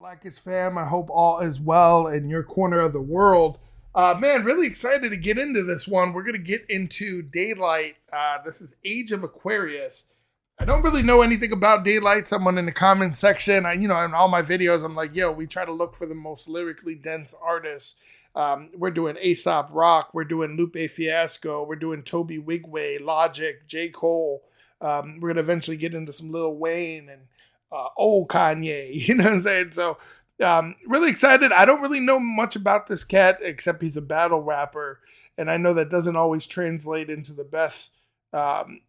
Blackest fam, I hope all is well in your corner of the world. Man, really excited to get into this one. We're going to get into Daylyt. This is Age of Aquarius. I don't really know anything about Daylyt. Someone in the comment section, in all my videos, I'm like, yo, we try to look for the most lyrically dense artists. We're doing Aesop Rock. We're doing Lupe Fiasco. We're doing Toby Wigway, Logic, J. Cole. We're going to eventually get into some Lil Wayne and old Kanye, you know what I'm saying? So, really excited. I don't really know much about this cat except he's a battle rapper, and I know that doesn't always translate into the best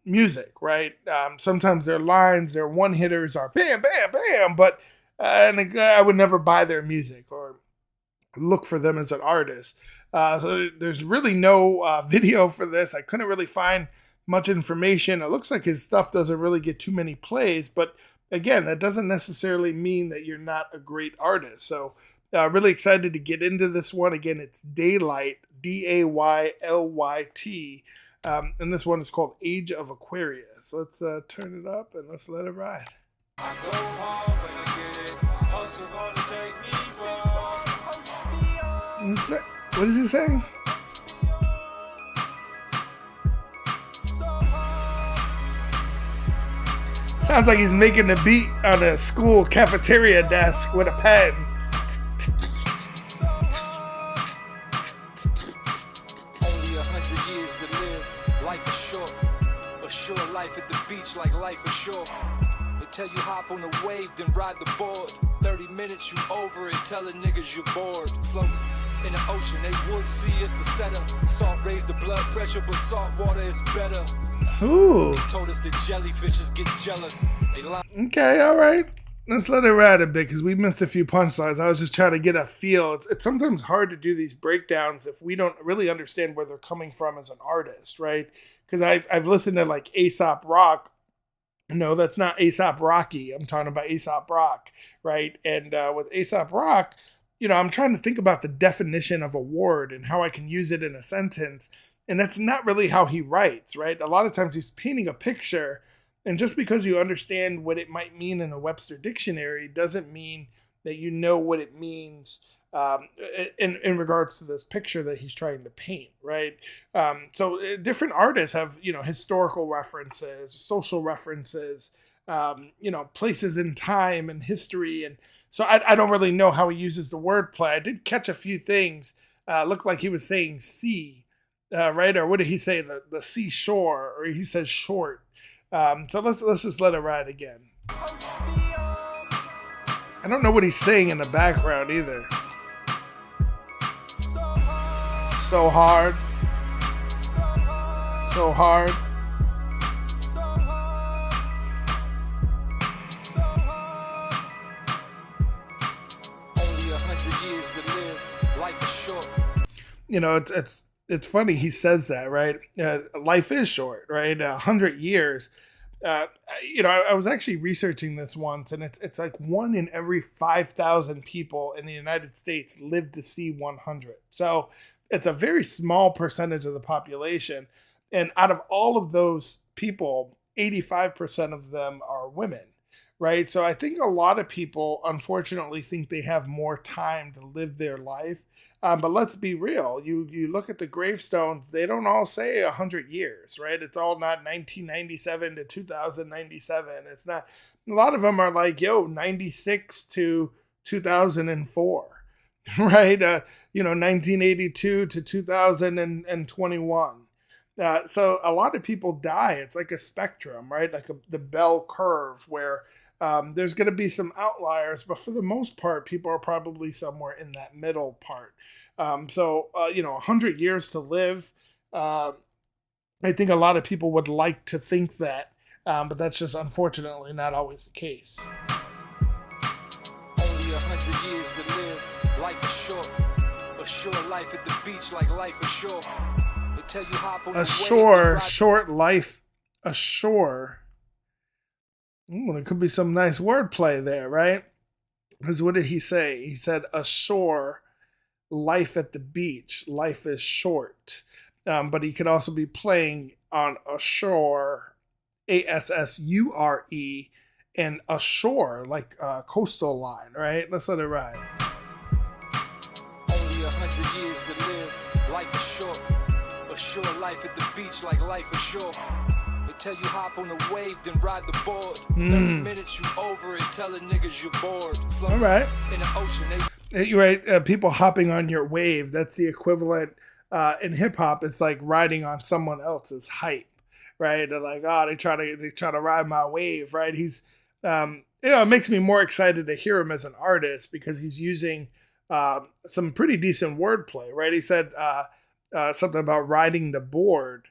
music, right? Sometimes their lines, their one hitters are bam, bam, bam, but and I would never buy their music or look for them as an artist. So there's really no video for this. I couldn't really find much information. It looks like his stuff doesn't really get too many plays, but again, that doesn't necessarily mean that you're not a great artist. So, really excited to get into this one. Again, it's Daylyt, Daylyt. And this one is called Age of Aquarius. Let's turn it up and let's let it ride. I go home when I get it. Hustle gonna take me far. What is he saying? Sounds like he's making the beat on a school cafeteria desk with a pen. Only 100 years to live. Life is short. A short life at the beach like life is short. They tell you hop on the wave, then ride the board. 30 minutes, you over it, telling niggas you're bored. Floating in the ocean, they would see us a setup. Salt raised the blood pressure, but salt water is better. Ooh. They told us the jellyfishes get jealous. Okay, all right. Let's let it ride a bit because we missed a few punchlines. I was just trying to get a feel. It's sometimes hard to do these breakdowns if we don't really understand where they're coming from as an artist, right? Because I've listened to like Aesop Rock. No, that's not Aesop Rocky. I'm talking about Aesop Rock, right? And with Aesop Rock, I'm trying to think about the definition of a word and how I can use it in a sentence. And that's not really how he writes, right? A lot of times he's painting a picture, and just because you understand what it might mean in a Webster dictionary doesn't mean that you know what it means in regards to this picture that he's trying to paint, right? So different artists have, historical references, social references, places in time and history. And so I don't really know how he uses the wordplay. I did catch a few things. Looked like he was saying sea. Right, or what did he say? The seashore, or he says short. So let's just let it ride again. I don't know what he's saying in the background either. So hard, so hard. Only 100 years to live. Life is short. It's funny he says that, right? Life is short, right? 100 years. I was actually researching this once, and it's like 1 in every 5,000 people in the United States live to see 100. So it's a very small percentage of the population. And out of all of those people, 85% of them are women, right? So I think a lot of people, unfortunately, think they have more time to live their life. But let's be real. You look at the gravestones; they don't all say 100 years, right? It's all not 1997 to 2097. It's not. A lot of them are like 96 to 2004, right? 1982 to 2021. So a lot of people die. It's like a spectrum, right? Like the bell curve where there's going to be some outliers, but for the most part, people are probably somewhere in that middle part. 100 years to live. I think a lot of people would like to think that, but that's just unfortunately not always the case. Only 100 years to live. Life is short. A short life at the beach like life is short. They tell you hop on a short life. A shore. There could be some nice wordplay there, right? Because what did he say? He said, ashore, life at the beach, life is short. But he could also be playing on a shore, Assure, and a shore, like a coastal line, right? Let's let it ride. Only 100 years to live. Life is short. A short life at the beach like life is short. They tell you hop on the wave, then ride the board. 30 minutes you over it, telling niggas you're bored. All right. In the ocean, You're right. People hopping on your wave. That's the equivalent in hip hop. It's like riding on someone else's hype, right? They're like, oh, they try to ride my wave, right? He's, it makes me more excited to hear him as an artist because he's using some pretty decent wordplay, right? He said something about riding the board.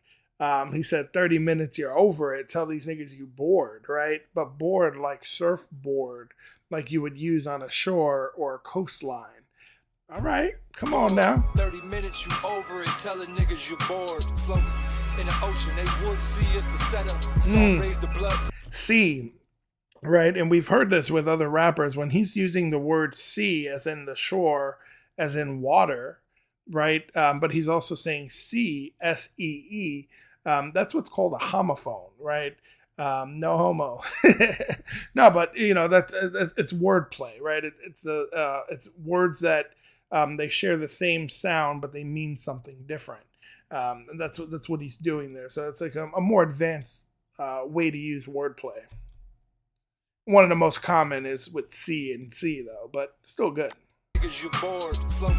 He said 30 minutes you're over it. Tell these niggas you bored, right? But bored like surfboard, like you would use on a shore or a coastline. All right, come on now. 30 minutes you over it, telling niggas you're bored. Floating in the ocean, they would see it's a setup. Salt raise the blood. See, right? And we've heard this with other rappers when he's using the word sea as in the shore, as in water, right? But he's also saying sea, S-E-E. That's what's called a homophone, right? No homo. No, but that's it's wordplay, right? It's words that they share the same sound, but they mean something different. And that's what he's doing there. So it's like a more advanced way to use wordplay. One of the most common is with C and C though, but still good. Niggas you're bored, floating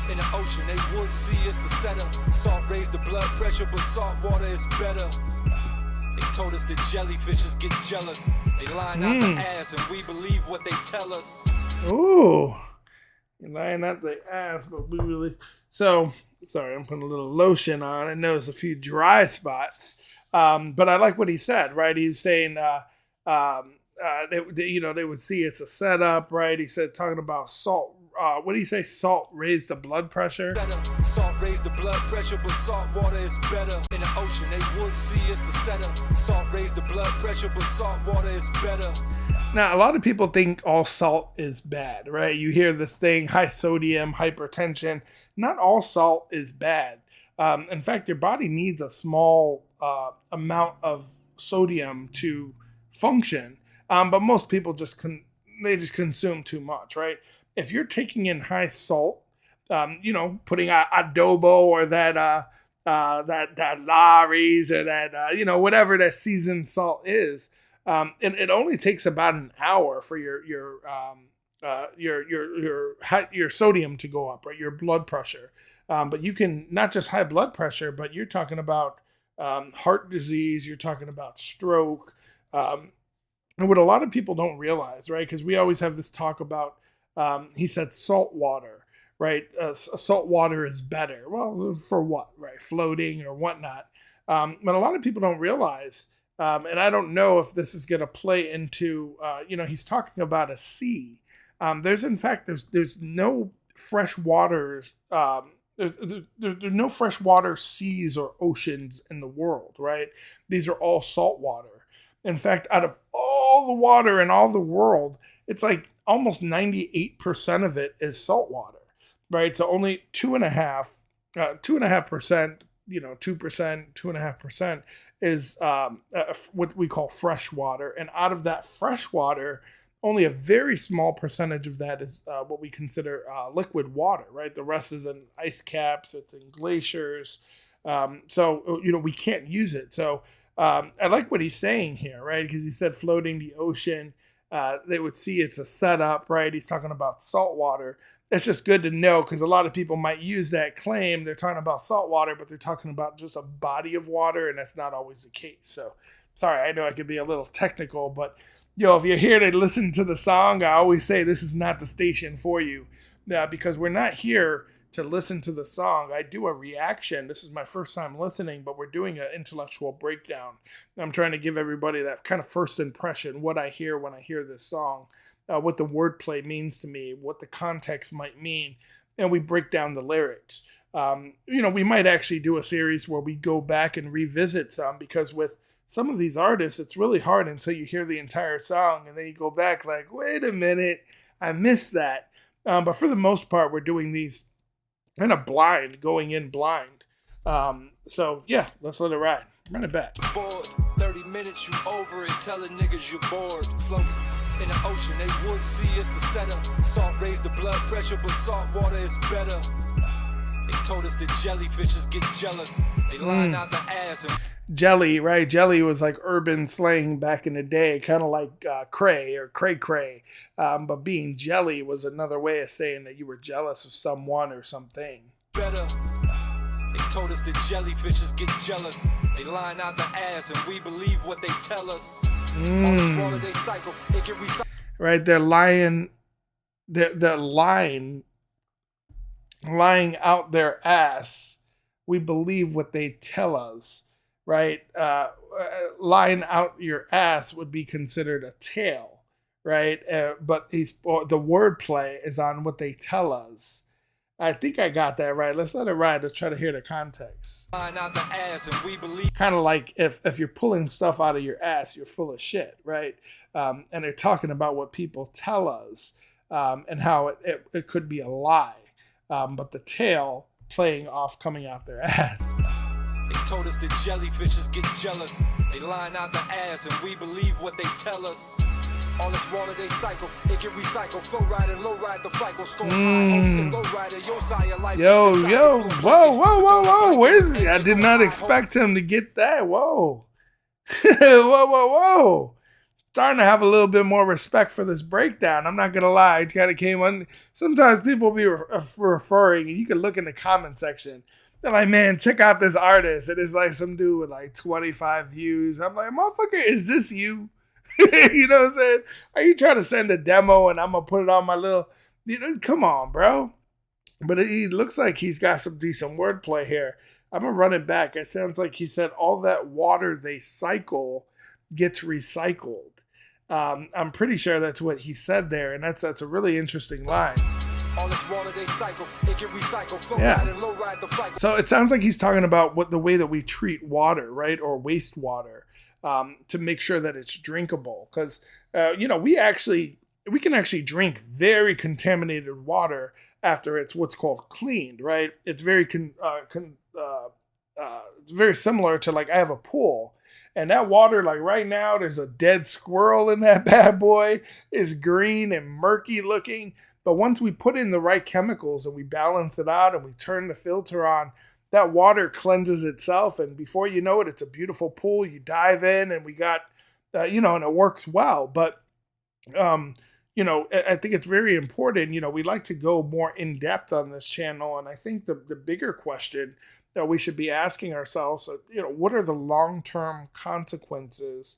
in the ocean, they would see it's a setup. Salt raise the blood pressure, but salt water is better. They told us that jellyfishes get jealous. They line out the ass and we believe what they tell us. Ooh. You're lying out the ass, but we really... So, sorry, I'm putting a little lotion on. I noticed a few dry spots. But I like what he said, right? He's saying, they would see it's a setup, right? He said, talking about salt. What do you say? Salt raised the blood pressure. Salt raised the blood pressure, but salt water is better. In the ocean, they would see it's a setup. Salt raised the blood pressure, but salt water is better. Now, a lot of people think all salt is bad, right? You hear this thing, high sodium, hypertension. Not all salt is bad. In fact, your body needs a small amount of sodium to function. But most people just consume too much, right? If you're taking in high salt, putting adobo or that Lawry's or that whatever that seasoned salt is, it only takes about an hour for your sodium to go up, right? Your blood pressure. But you can not just high blood pressure, but you're talking about heart disease. You're talking about stroke. And what a lot of people don't realize, right? Because we always have this talk about, he said salt water, right? Salt water is better. Well, for what, right? Floating or whatnot. But a lot of people don't realize, and I don't know if this is going to play into, he's talking about a sea. There's no fresh waters. There's no freshwater seas or oceans in the world, right? These are all salt water. In fact, out of all the water in all the world, it's like almost 98% of it is salt water, right? So only 2.5%, 2%, 2.5% is what we call fresh water. And out of that fresh water, only a very small percentage of that is what we consider liquid water, right? The rest is in ice caps, it's in glaciers. So we can't use it. So I like what he's saying here, right? Because he said floating the ocean, they would see it's a setup, right? He's talking about salt water. It's just good to know because a lot of people might use that claim. They're talking about salt water, but they're talking about just a body of water, and that's not always the case. So sorry, I know I could be a little technical, but if you're here to listen to the song, I always say this is not the station for you because we're not here to listen to the song. I do a reaction. This is my first time listening, but we're doing an intellectual breakdown. I'm trying to give everybody that kind of first impression, what I hear when I hear this song, what the wordplay means to me, what the context might mean, and we break down the lyrics. We might actually do a series where we go back and revisit some because with some of these artists, it's really hard until you hear the entire song and then you go back like, wait a minute, I missed that. But for the most part, we're doing these kind of blind, going in blind. So yeah, let's let it ride. Run it back. 30 minutes, you over it, telling niggas you're bored. Floating in the ocean, they would see us a setup. Salt raised the blood pressure, but salt water is better. They told us that jellyfishes get jealous. They line out the ass and jelly, right? Jelly was like urban slang back in the day, kind of like cray or cray. But being jelly was another way of saying that you were jealous of someone or something. better. They told us that jellyfishes get jealous. They line out the ass and we believe what they tell us. All this water they cycle, it get recycled. Right, they're lying out their ass. We believe what they tell us, right? Lying out your ass would be considered a tale, right? But the wordplay is on what they tell us. I think I got that right. Let's let it ride. Let's try to hear the context. Line out the ass and we believe. Kind of like if you're pulling stuff out of your ass, you're full of shit, right? And they're talking about what people tell us and how it could be a lie. But the tail playing off coming out their ass. They told us that jellyfishes get jealous. They line out the ass and we believe what they tell us. All this water they cycle, it get recycled. Flow ride and low ride the cycle. Storm high hopes and low rider. Your side of life. Yo, whoa. Where's he? I did not expect him to get that. Whoa. Whoa. Starting to have a little bit more respect for this breakdown. I'm not gonna lie, it kind of came on. Sometimes people be referring, and you can look in the comment section. They're like, man, check out this artist. And it's like some dude with like 25 views. I'm like, motherfucker, is this you? You know what I'm saying? Are you trying to send a demo and I'm gonna put it on my little? Come on, bro. But he looks like he's got some decent wordplay here. I'm gonna run it back. It sounds like he said all that water they cycle gets recycled. I'm pretty sure that's what he said there, and that's a really interesting line. All this water they cycle, it get recycled. Flow Yeah. ride and low ride the cycle. So it sounds like he's talking about the way that we treat water, right, or wastewater, to make sure that it's drinkable. Because we can actually drink very contaminated water after it's what's called cleaned, right? It's very it's very similar to, like, I have a pool. And that water, like right now, there's a dead squirrel in that bad boy. It's green and murky looking. But once we put in the right chemicals and we balance it out and we turn the filter on, that water cleanses itself. And before you know it, it's a beautiful pool. You dive in and we got, and it works well. But, I think it's very important. We like to go more in depth on this channel. And I think the bigger question that we should be asking ourselves, what are the long-term consequences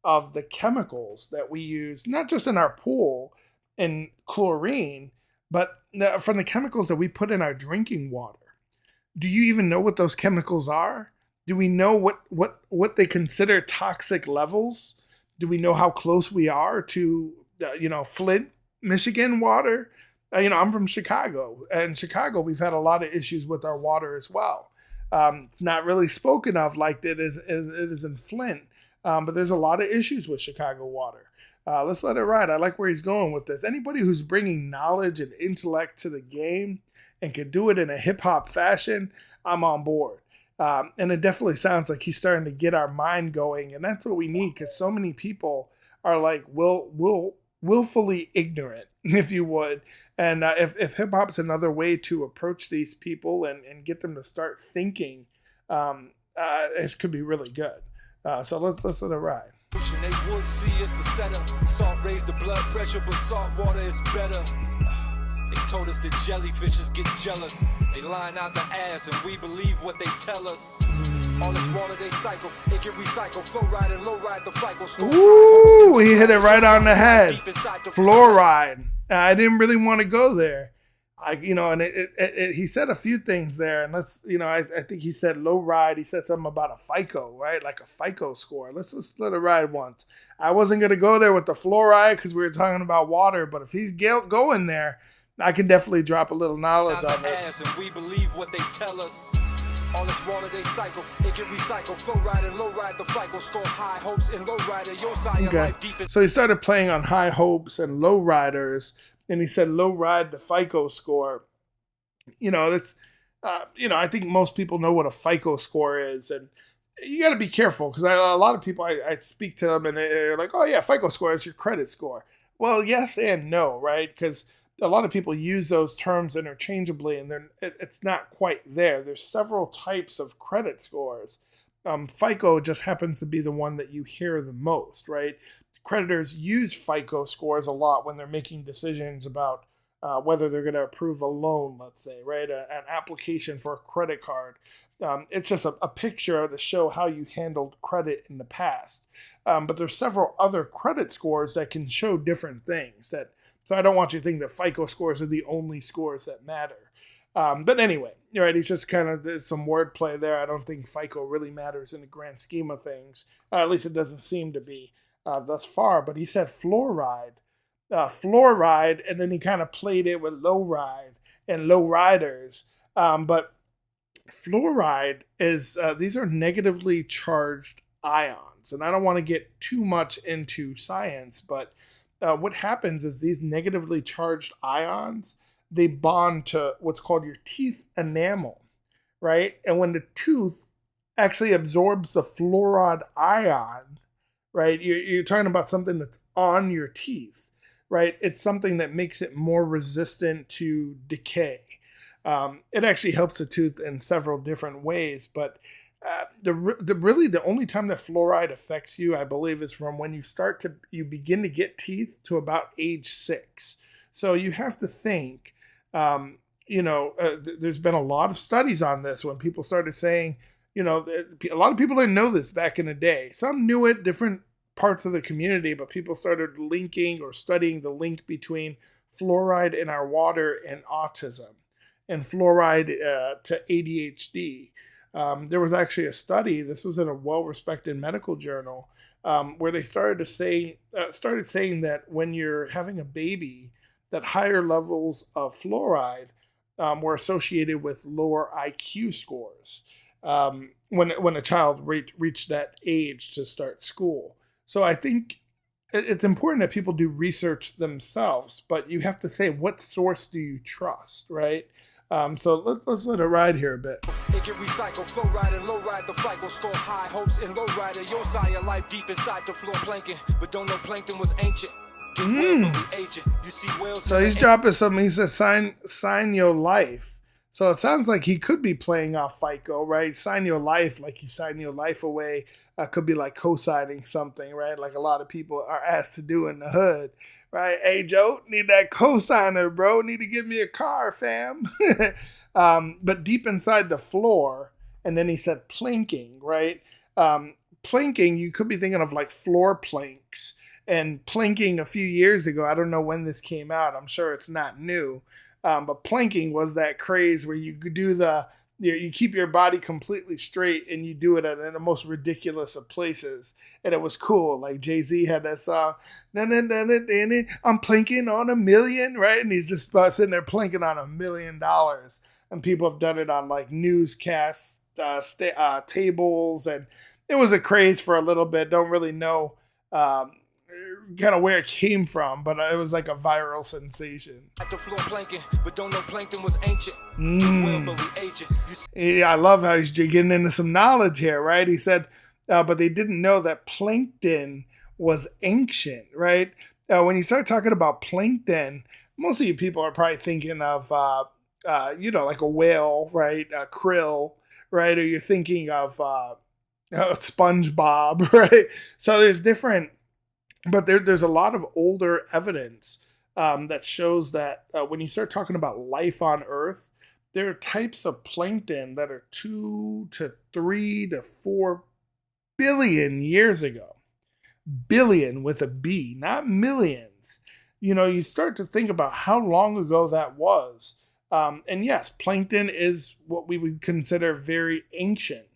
of the chemicals that we use, not just in our pool and chlorine, but from the chemicals that we put in our drinking water? Do you even know what those chemicals are? Do we know what they consider toxic levels? Do we know how close we are to, Flint, Michigan water? I'm from Chicago, and in Chicago, we've had a lot of issues with our water as well. It's not really spoken of like it is in Flint, but there's a lot of issues with Chicago water. Let's let it ride. I like where he's going with this. Anybody who's bringing knowledge and intellect to the game and can do it in a hip-hop fashion, I'm on board. And it definitely sounds like he's starting to get our mind going, and that's what we need, because so many people are like willfully ignorant, if you would. And if hip-hop's another way to approach these people and get them to start thinking, it could be really good. So let's let it ride. They would see us a setup. Salt raised the blood pressure, but salt water is better. They told us that jellyfishes get jealous. They line out the ass and we believe what they tell us. All this water they cycle, it get recycled. Flow ride and low ride the cycle. Ooh, he hit it right on the head. Fluoride. I didn't really want to go there. He said a few things there, and I think he said low ride. He said something about a FICO, right? Like a FICO score. Let's just let it ride once. I wasn't going to go there with the fluoride because we were talking about water, but if he's going there, I can definitely drop a little knowledge on this. And we believe what they tell us. All this water they cycle, it get recycled. Flow ride and low ride the cycle. Storm high hopes and low rider. Your side of life deep. So he started playing on high hopes and low riders, and he said low ride the FICO score. That's I think most people know what a FICO score is, and you got to be careful because a lot of people I speak to them and they're like, oh yeah, FICO score is your credit score. Well, yes and no, right? Because a lot of people use those terms interchangeably, and it's not quite there. There's several types of credit scores. FICO just happens to be the one that you hear the most, right? Creditors use FICO scores a lot when they're making decisions about whether they're going to approve a loan, let's say, right? An application for a credit card. It's just a picture to show how you handled credit in the past. But there's several other credit scores that can show different things. So I don't want you to think that FICO scores are the only scores that matter. But anyway, right, it's just kind of there's some wordplay there. I don't think FICO really matters in the grand scheme of things. At least it doesn't seem to be thus far. But he said floor ride, and then he kind of played it with low ride and low riders. But fluoride is these are negatively charged ions, and I don't want to get too much into science, but what happens is these negatively charged ions, they bond to what's called your teeth enamel, right? And when the tooth actually absorbs the fluoride ion, right, you're talking about something that's on your teeth, right? It's something that makes it more resistant to decay. It actually helps the tooth in several different ways, but the only time that fluoride affects you, I believe, is from when you begin to get teeth to about age 6. So you have to think, there's been a lot of studies on this when people started saying, a lot of people didn't know this back in the day. Some knew it, different parts of the community, but people started linking or studying the link between fluoride in our water and autism, and fluoride to ADHD. There was actually a study, this was in a well-respected medical journal, where they started saying that when you're having a baby, that higher levels of fluoride were associated with lower IQ scores when a child reached that age to start school. So I think it's important that people do research themselves, but you have to say, what source do you trust, right? So let's let it ride here a bit. It get recycled, flow ride and low ride, the flight will storm high hopes and low rider. Your sire life deep inside the floor Plankton, but don't know Plankton was ancient. So he's dropping something. He says, sign your life. So it sounds like he could be playing off FICO, right? Sign your life, like you sign your life away. Could be like co-signing something, right? Like a lot of people are asked to do in the hood. Right, hey Joe, need that cosigner, bro. Need to give me a car, fam. But deep inside the floor, and then he said planking, right? Planking, you could be thinking of like floor planks. And planking a few years ago, I don't know when this came out. I'm sure it's not new. But planking was that craze where you could do you keep your body completely straight and you do it in the most ridiculous of places. And it was cool. Like Jay-Z had that song, I'm planking on $1 million, right? And he's just sitting there planking on $1 million. And people have done it on like newscasts, tables. And it was a craze for a little bit. Don't really know kind of where it came from, but it was like a viral sensation. At the floor Plankton, but don't know Plankton was ancient. Yeah, I love how he's getting into some knowledge here, right? He said, but they didn't know that plankton was ancient, right? When you start talking about plankton, most of you people are probably thinking of, like a whale, right? Krill, right? Or you're thinking of SpongeBob, right? So there's different. But there's a lot of older evidence that shows that when you start talking about life on Earth, there are types of plankton that are 2 to 3 to 4 billion years ago. Billion with a B, not millions. You start to think about how long ago that was. And yes, plankton is what we would consider very ancient.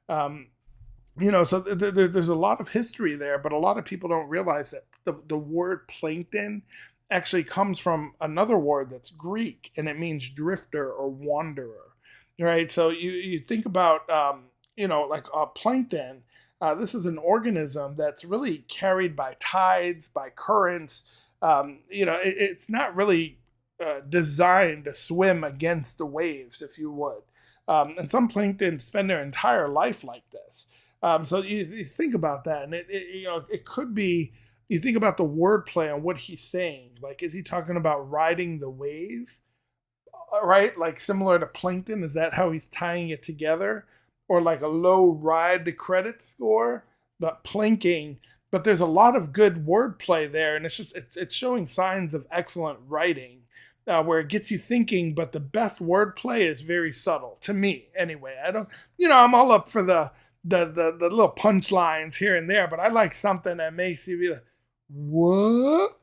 So there's a lot of history there, but a lot of people don't realize that the word plankton actually comes from another word that's Greek, and it means drifter or wanderer, right? So you think about, plankton. This is an organism that's really carried by tides, by currents. It's not really designed to swim against the waves, if you would. And some plankton spend their entire life like this. So you think about that, and it could be, you think about the wordplay on what he's saying. Like, is he talking about riding the wave, right? Like similar to Plankton, is that how he's tying it together? Or like a low ride to credit score, but planking. But there's a lot of good wordplay there, and it's showing signs of excellent writing, where it gets you thinking. But the best wordplay is very subtle to me, anyway. I don't, I'm all up for the little punchlines here and there, but I like something that makes you be like, what?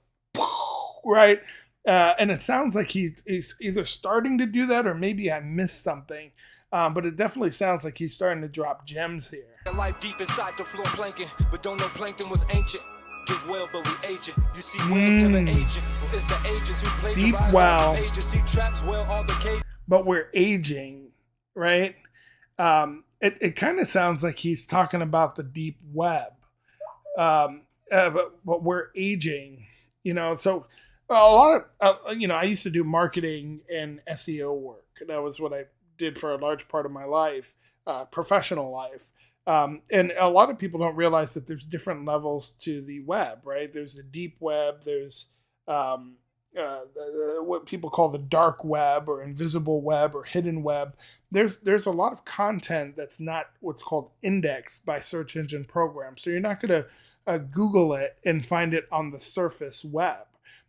Right? And it sounds like he's either starting to do that, or maybe I missed something. But it definitely sounds like he's starting to drop gems here. Life deep inside the floor planking, but don't know Plankton was ancient. Get well, but we aging. You see whales never aging. It's the agents who plagiarize Deep all the pages. See traps well all the cages. But we're aging, right? It kind of sounds like he's talking about the deep web. But we're aging, So a lot of I used to do marketing and SEO work. That was what I did for a large part of my life, professional life. And a lot of people don't realize that there's different levels to the web, right? There's the deep web. There's what people call the dark web, or invisible web, or hidden web. There's a lot of content that's not what's called indexed by search engine programs. So you're not going to Google it and find it on the surface web,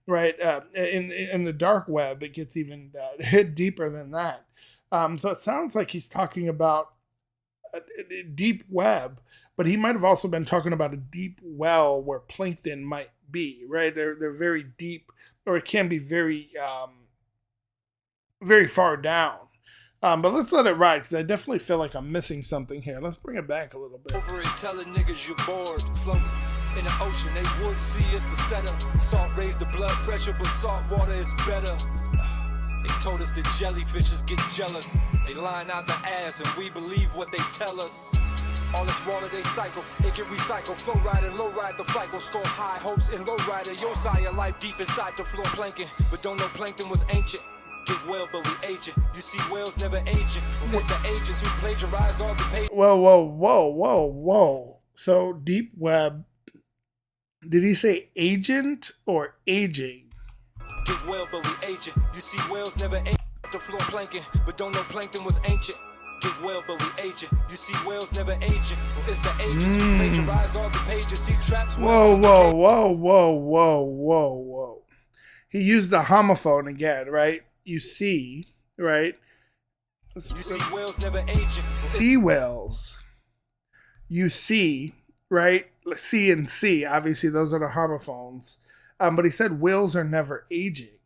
right? In the dark web, it gets even deeper than that. So it sounds like he's talking about a deep web, but he might have also been talking about a deep well where Plankton might be, right? They're very deep, or it can be very, very far down. But let's let it ride, because I definitely feel like I'm missing something here. Let's bring it back a little bit. Over it, telling niggas you're bored. Floating in the ocean, they would see it's a setup. Salt raised the blood pressure, but salt water is better. They told us that jellyfishes get jealous. They line out the ass and we believe what they tell us. All this water they cycle, it can recycle. Flow ride and low ride the flight. Go store high hopes and low rider. Your side of life deep inside the floor planking. But don't know Plankton was ancient. Get well, but we aging. You see whales never aging. It's the agents who plagiarize all the pages. Whoa. So deep web, did he say agent or aging? Get well, but we aging. You see whales never age. The floor planking, but don't know Plankton was ancient. Get well, but we aging. You see whales never aging. It's the agents who plagiarize all the pages. See traps. Whoa. He used the homophone again, right? You see, right? You see whales never aging. Sea whales. You see, right? C and C. Obviously, those are the homophones. But he said whales are never aging.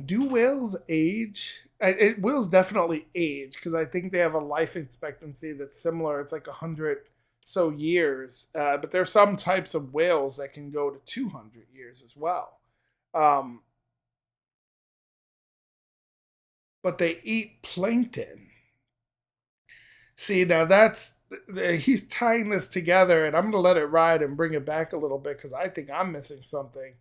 Do whales age? Whales definitely age, because I think they have a life expectancy that's similar. It's like 100 so years. But there are some types of whales that can go to 200 years as well. But they eat plankton. See, now he's tying this together, and I'm going to let it ride and bring it back a little bit, because I think I'm missing something.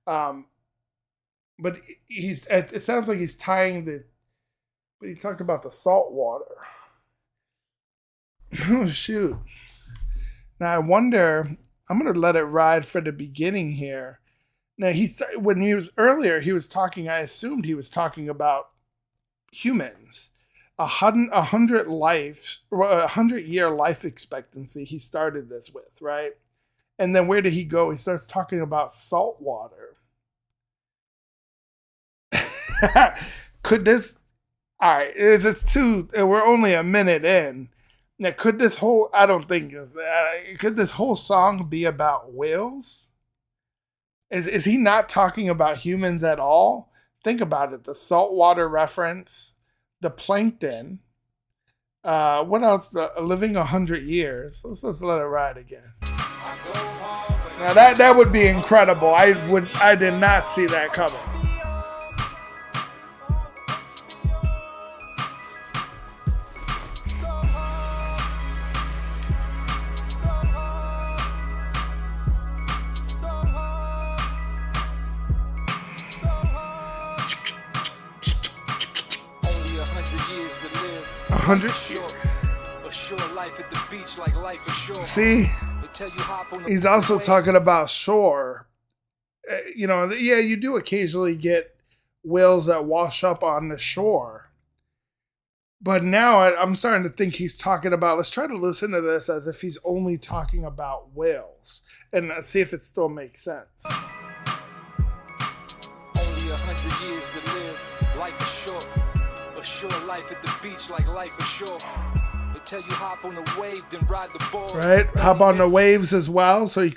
But it sounds like he's tying but he talked about the salt water. Oh, shoot. Now, I wonder, I'm going to let it ride for the beginning here. Now, when he was earlier, he was talking, I assumed he was talking about humans. 100-year life expectancy he started this with, right? And then where did he go? He starts talking about salt water. Could this, all right, we're only a minute in. Now, could this whole song be about whales? Is he not talking about humans at all? Think about it. The saltwater reference, the plankton. What else? Living 100 years. Let's let it ride again. Now that would be incredible. I did not see that coming. Assure life at the beach like life ashore. See, They tell you hop on the he's also wave. talking about shore. Yeah, you do occasionally get whales that wash up on the shore. But now I'm starting to think he's talking about, let's try to listen to this as if he's only talking about whales. And let's see if it still makes sense. Only 100 years to live. Life is short. Assure life at the beach like life ashore. They tell you hop on the wave, then ride the board. Right? Hop on the waves as well. So he's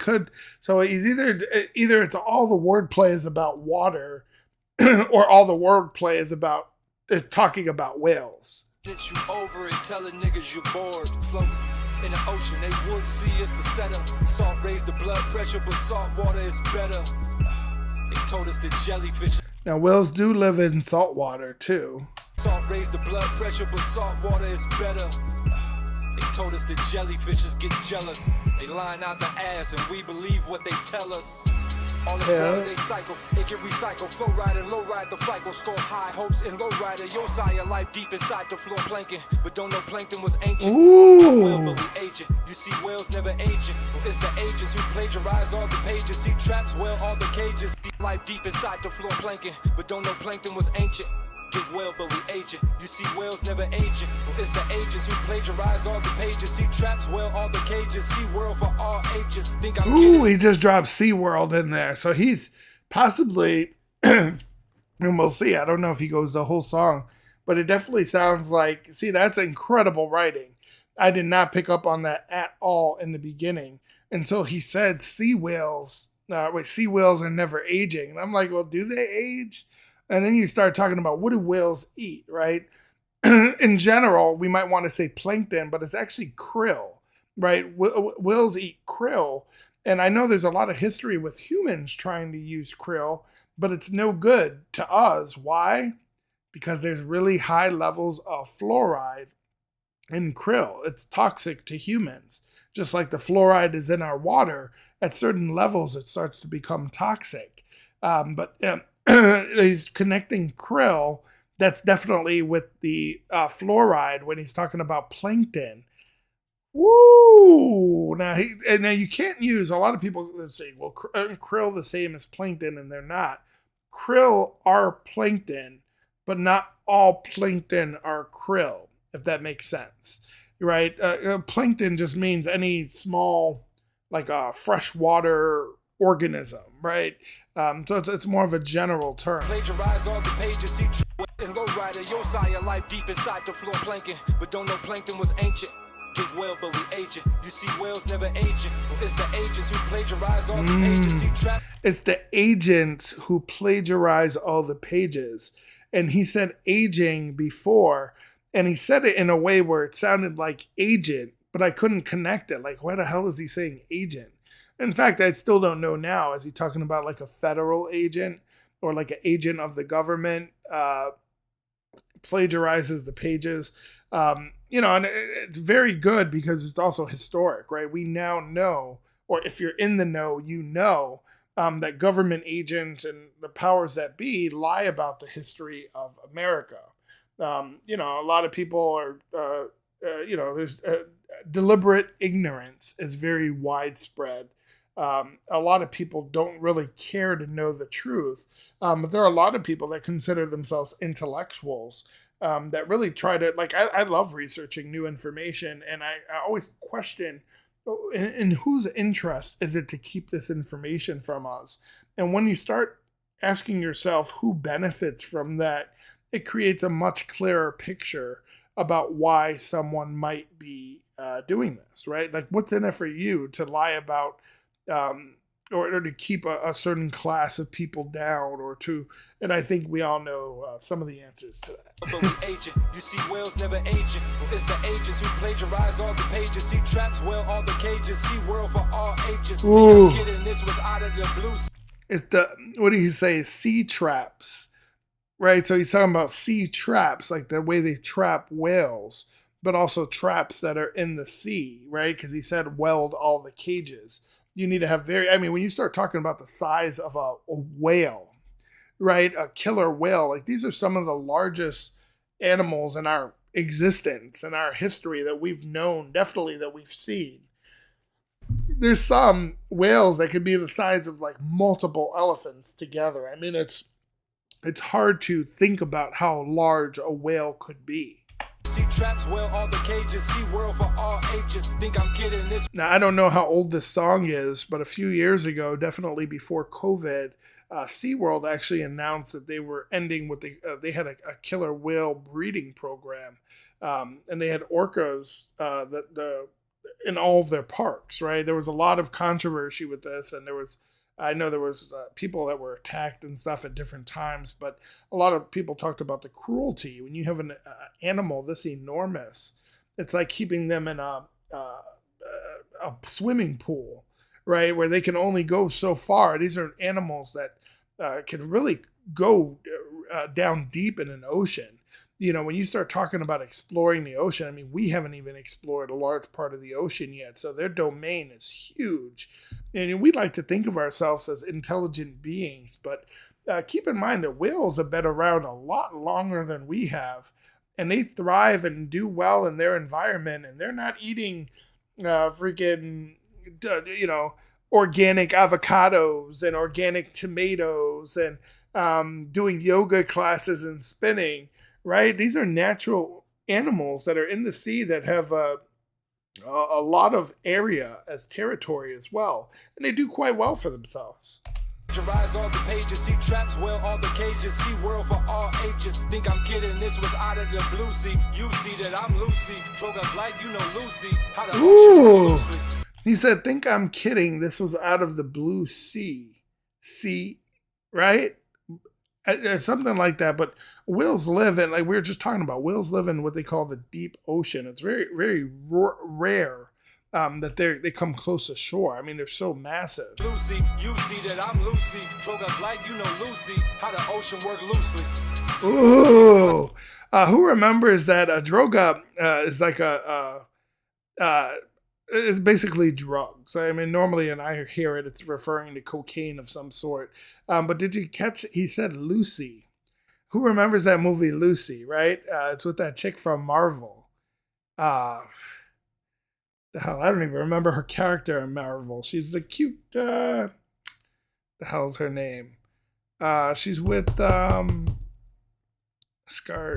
either it's all the wordplay is about water, or all the wordplay is talking about whales. You over it, telling niggas you're bored. Floating in the ocean, they would see it's a setup. Salt raised the blood pressure, but salt water is better. They told us the jellyfish. Now, whales do live in salt water too. Salt raised the blood pressure, but salt water is better. They told us the jellyfishes get jealous. They line out the ass, and we believe what they tell us. All this water they cycle, it get recycled. Flow ride and low ride the flight, go storm high hopes and low rider. Your sire life deep inside the floor Plankton, but don't know Plankton was ancient. Well, but we aging. You see whales never aging. It's the agents who plagiarize all the pages. See traps, well, all the cages. Deep life deep inside the floor Plankton, but don't know Plankton was ancient. Get well, but we aging. You see whales never aging. It's the agents who plagiarize all the pages. See traps, well, all the cages. See world for all ages. Think I'm kidding? He just dropped SeaWorld in there. So he's possibly, and we'll see. I don't know if he goes the whole song, but it definitely sounds like, see, that's incredible writing. I did not pick up on that at all in the beginning until he said sea whales are never aging. And I'm like, well, do they age? And then you start talking about, what do whales eat, right? In general, we might want to say plankton, but it's actually krill, right? Whales eat krill. And I know there's a lot of history with humans trying to use krill, but it's no good to us. Why? Because there's really high levels of fluoride in krill. It's toxic to humans. Just like the fluoride is in our water, at certain levels, it starts to become toxic. He's connecting krill. That's definitely with the fluoride when he's talking about plankton. Woo! Now you can't use, a lot of people say, well, krill the same as plankton, and they're not. Krill are plankton, but not all plankton are krill, if that makes sense, right? Plankton just means any small, like a freshwater organism, right? So it's more of a general term. Plagiarize all the pages, see and low rider, your sire life deep inside the floor Plankton, but don't know Plankton was ancient. Get well, but we aging. You see whales never aging. It's the agents who plagiarize all the pages. See trap. It's the agents who plagiarize all the pages. And he said aging before, and he said it in a way where it sounded like agent, but I couldn't connect it. Like, why the hell is he saying agent? In fact, I still don't know now. Is he talking about like a federal agent or like an agent of the government plagiarizes the pages? And it's very good because it's also historic, right? We now know, or if you're in the know, you know that government agents and the powers that be lie about the history of America. A lot of people are, there's deliberate ignorance is very widespread. A lot of people don't really care to know the truth, but there are a lot of people that consider themselves intellectuals that really try to, like, I love researching new information, and I always question, in whose interest is it to keep this information from us? And when you start asking yourself who benefits from that, it creates a much clearer picture about why someone might be doing this, right? Like, what's in it for you to lie about or to keep a certain class of people down, and I think we all know some of the answers to that. But we aging. You see whales never aging. It's the agents who plagiarize all the pages. See traps, well, all the cages. See world for all ages. Ooh. Think I'm kidding, this was out of the blue. It's what did he say? Sea traps, right? So he's talking about sea traps, like the way they trap whales, but also traps that are in the sea, right? Because he said weld all the cages. You need to have when you start talking about the size of a whale, right? A killer whale, like these are some of the largest animals in our existence and our history that we've known, definitely that we've seen. There's some whales that could be the size of like multiple elephants together. I mean, it's hard to think about how large a whale could be. See traps, well, all the cages, see world for all ages. Think I'm kidding this. Now, I don't know how old this song is, but a few years ago, definitely before COVID, SeaWorld actually announced that they were ending with they had a killer whale breeding program, and they had orcas in all of their parks. Right, there was a lot of controversy with this, and I know there was people that were attacked and stuff at different times, but a lot of people talked about the cruelty when you have an animal this enormous. It's like keeping them in a swimming pool, right, where they can only go so far. These are animals that can really go down deep in an ocean. You know, when you start talking about exploring the ocean, I mean, we haven't even explored a large part of the ocean yet. So their domain is huge. And we like to think of ourselves as intelligent beings, but keep in mind that whales have been around a lot longer than we have. And they thrive and do well in their environment. And they're not eating organic avocados and organic tomatoes and doing yoga classes and spinning. Right? These are natural animals that are in the sea that have a lot of area as territory as well. And they do quite well for themselves. Rise all the pages, see traps, well, all the cages, see world for all ages. Think I'm kidding, this was out of the blue sea. You see that I'm Lucy, Drogas like you know Lucy. How the ocean loosely. He said, think I'm kidding, this was out of the blue sea. See, right? Something like that, but whales live in, like we were just talking about, whales live in what they call the deep ocean. It's very, very rare that they come close to shore. I mean, they're so massive. Lucy, you see that I'm Lucy, Drogas like you know Lucy, how the ocean work loosely. Ooh, who remembers that a droga is like it's basically drugs. I mean, normally, and I hear it, it's referring to cocaine of some sort. But did you catch, he said Lucy. Who remembers that movie Lucy, right? It's with that chick from Marvel. The hell, I don't even remember her character in Marvel. She's the cute, the hell's her name? She's with Scarlet.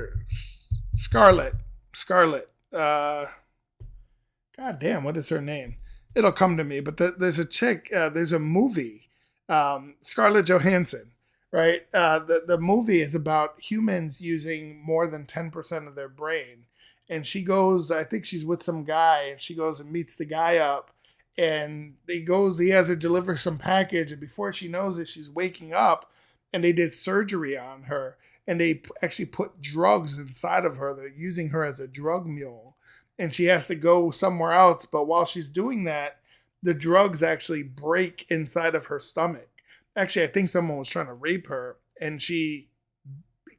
God damn, what is her name? It'll come to me. But there's a chick, there's a movie, Scarlett Johansson, right? The movie is about humans using more than 10% of their brain. And she goes, I think she's with some guy, and she goes and meets the guy up. And he has her deliver some package. And before she knows it, she's waking up, and they did surgery on her. And they actually put drugs inside of her. They're using her as a drug mule. And she has to go somewhere else. But while she's doing that, the drugs actually break inside of her stomach. Actually, I think someone was trying to rape her, and she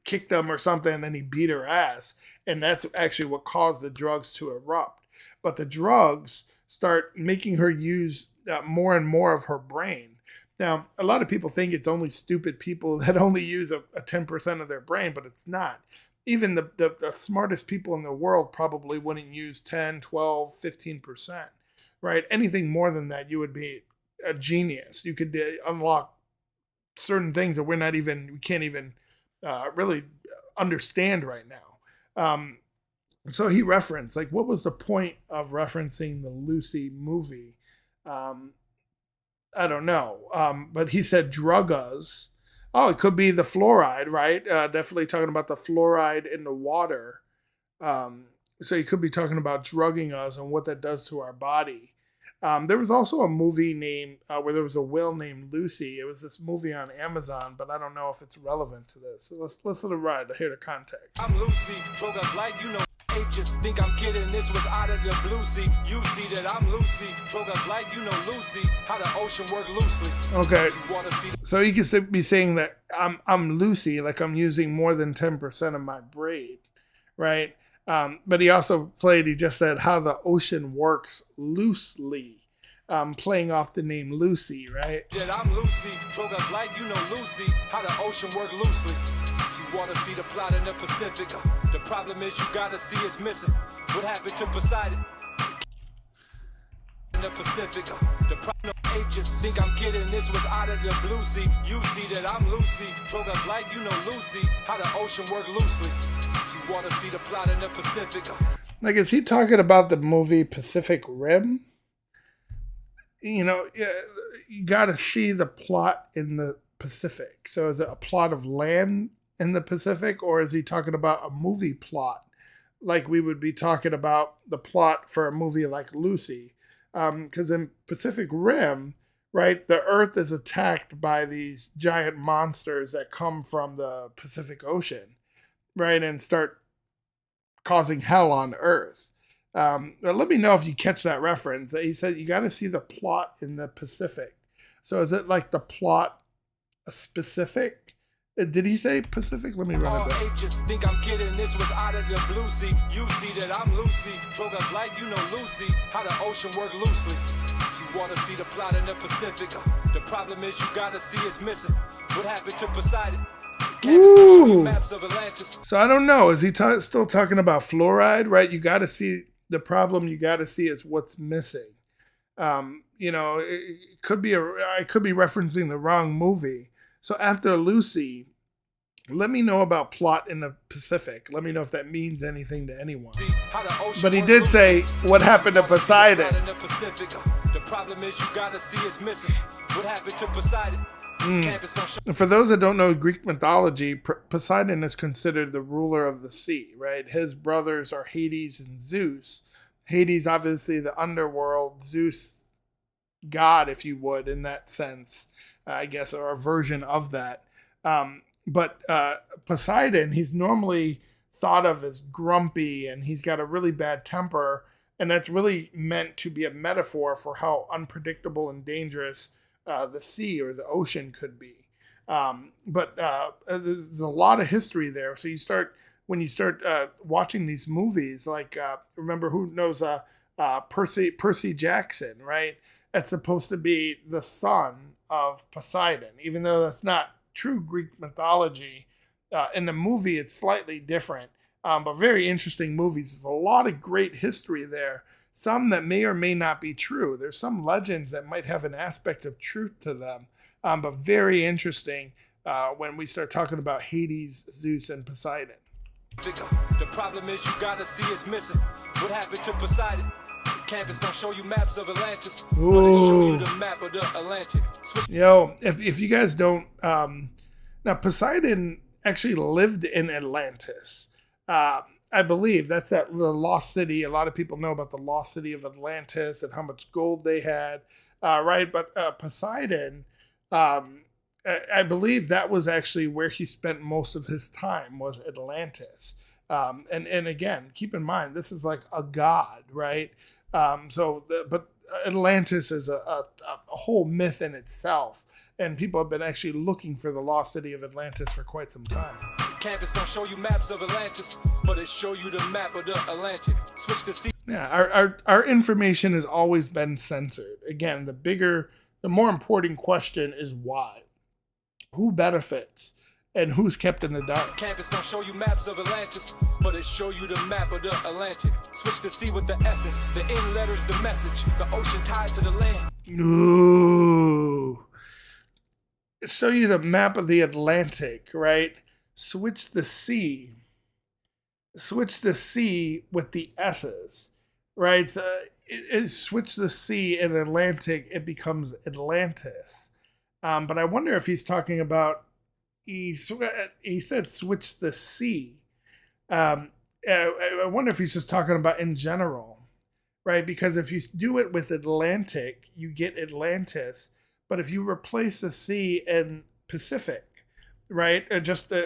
kicked him or something, and then he beat her ass. And that's actually what caused the drugs to erupt. But the drugs start making her use more and more of her brain. Now, a lot of people think it's only stupid people that only use a 10% of their brain, but it's not. Even the smartest people in the world probably wouldn't use 10, 12, 15%, right? Anything more than that, you would be a genius. You could unlock certain things that we can't even really understand right now. So he referenced, like, what was the point of referencing the Lucy movie? I don't know. But he said drugas. Oh, it could be the fluoride, right? Definitely talking about the fluoride in the water. So you could be talking about drugging us and what that does to our body. There was also a movie named where there was a whale named Lucy. It was this movie on Amazon, but I don't know if it's relevant to this. So let's listen to ride to hear the context. I'm Lucy, drugas like you know. Ages think I'm kidding, this was out of the blue sea. You see that I'm Lucy, drugas like you know Lucy, how the ocean work loosely. Okay, so you could be saying that I'm Lucy, like I'm using more than 10% of my brain, right? But he just said how the ocean works loosely, playing off the name Lucy, right? That I'm Lucy, drugas like you know Lucy, how the ocean work loosely. You wanna see the plot in the Pacific. The problem is you gotta see it's missing. What happened to Poseidon? In the Pacific. The problem just think I'm kidding. This was out of the blue sea. You see that I'm Lucy. Drogas like you know Lucy. How the ocean work loosely. You wanna see the plot in the Pacific. Like, is he talking about the movie Pacific Rim? You know, you got to see the plot in the Pacific. So is it a plot of land in the Pacific, or is he talking about a movie plot? Like we would be talking about the plot for a movie like Lucy. Because in Pacific Rim, right, the Earth is attacked by these giant monsters that come from the Pacific Ocean, right, and start causing hell on Earth. Let me know if you catch that reference. He said you got to see the plot in the Pacific. So is it like the plot specific? Did he say Pacific? Let me run it back. Just think I'm kidding. This was out of the blue sea. You see that I'm Lucy. Drogas like you know Lucy. How the ocean work loosely. You want to see the plot in the Pacific. The problem is you got to see it's missing. What happened to Poseidon? Ooh. Maps of Atlantis. So I don't know. Is he still talking about fluoride? Right? You got to see the problem. You got to see is what's missing. You know, it could be I could be referencing the wrong movie. So after Lucy, let me know about plot in the Pacific. Let me know if that means anything to anyone. But he did say what happened to Poseidon. The problem is you got to see it's missing. What happened to Poseidon? For those that don't know Greek mythology, Poseidon is considered the ruler of the sea, right? His brothers are Hades and Zeus. Hades, obviously, the underworld. Zeus, God, if you would, in that sense, I guess, or a version of that. But Poseidon, he's normally thought of as grumpy, and he's got a really bad temper, and that's really meant to be a metaphor for how unpredictable and dangerous the sea or the ocean could be. But there's a lot of history there. So when you start watching these movies, like remember who knows Percy Jackson, right? That's supposed to be the son of Poseidon, even though that's not true Greek mythology. In the movie, it's slightly different, but very interesting movies. There's a lot of great history there. Some that may or may not be true. There's some legends that might have an aspect of truth to them, but very interesting when we start talking about Hades, Zeus, and Poseidon. The problem is you gotta see it's missing. What happened to Poseidon? The campus don't show you maps of Atlantis, but it show you the map of the Atlantic. Yo, if you guys don't, now Poseidon actually lived in Atlantis. I believe that's the lost city. A lot of people know about the lost city of Atlantis and how much gold they had, right? But Poseidon, I believe that was actually where he spent most of his time, was Atlantis. And again, keep in mind, this is like a god, right? But Atlantis is a whole myth in itself. And people have been actually looking for the lost city of Atlantis for quite some time. Campus don't show you maps of Atlantis, but it show you the map of the Atlantic. Switch to sea. Yeah, our information has always been censored. Again, the more important question is why. Who benefits and who's kept in the dark? Campus don't show you maps of Atlantis, but it show you the map of the Atlantic. Switch to sea with the essence, the end letters, the message, the ocean tied to the land. Ooh. Show you the map of the Atlantic, right? Switch the C with the S's, right? So switch the C in Atlantic, it becomes Atlantis. But I wonder if he's talking about, he said switch the C. I wonder if he's just talking about in general, right? Because if you do it with Atlantic, you get Atlantis. But if you replace the C in Pacific, right?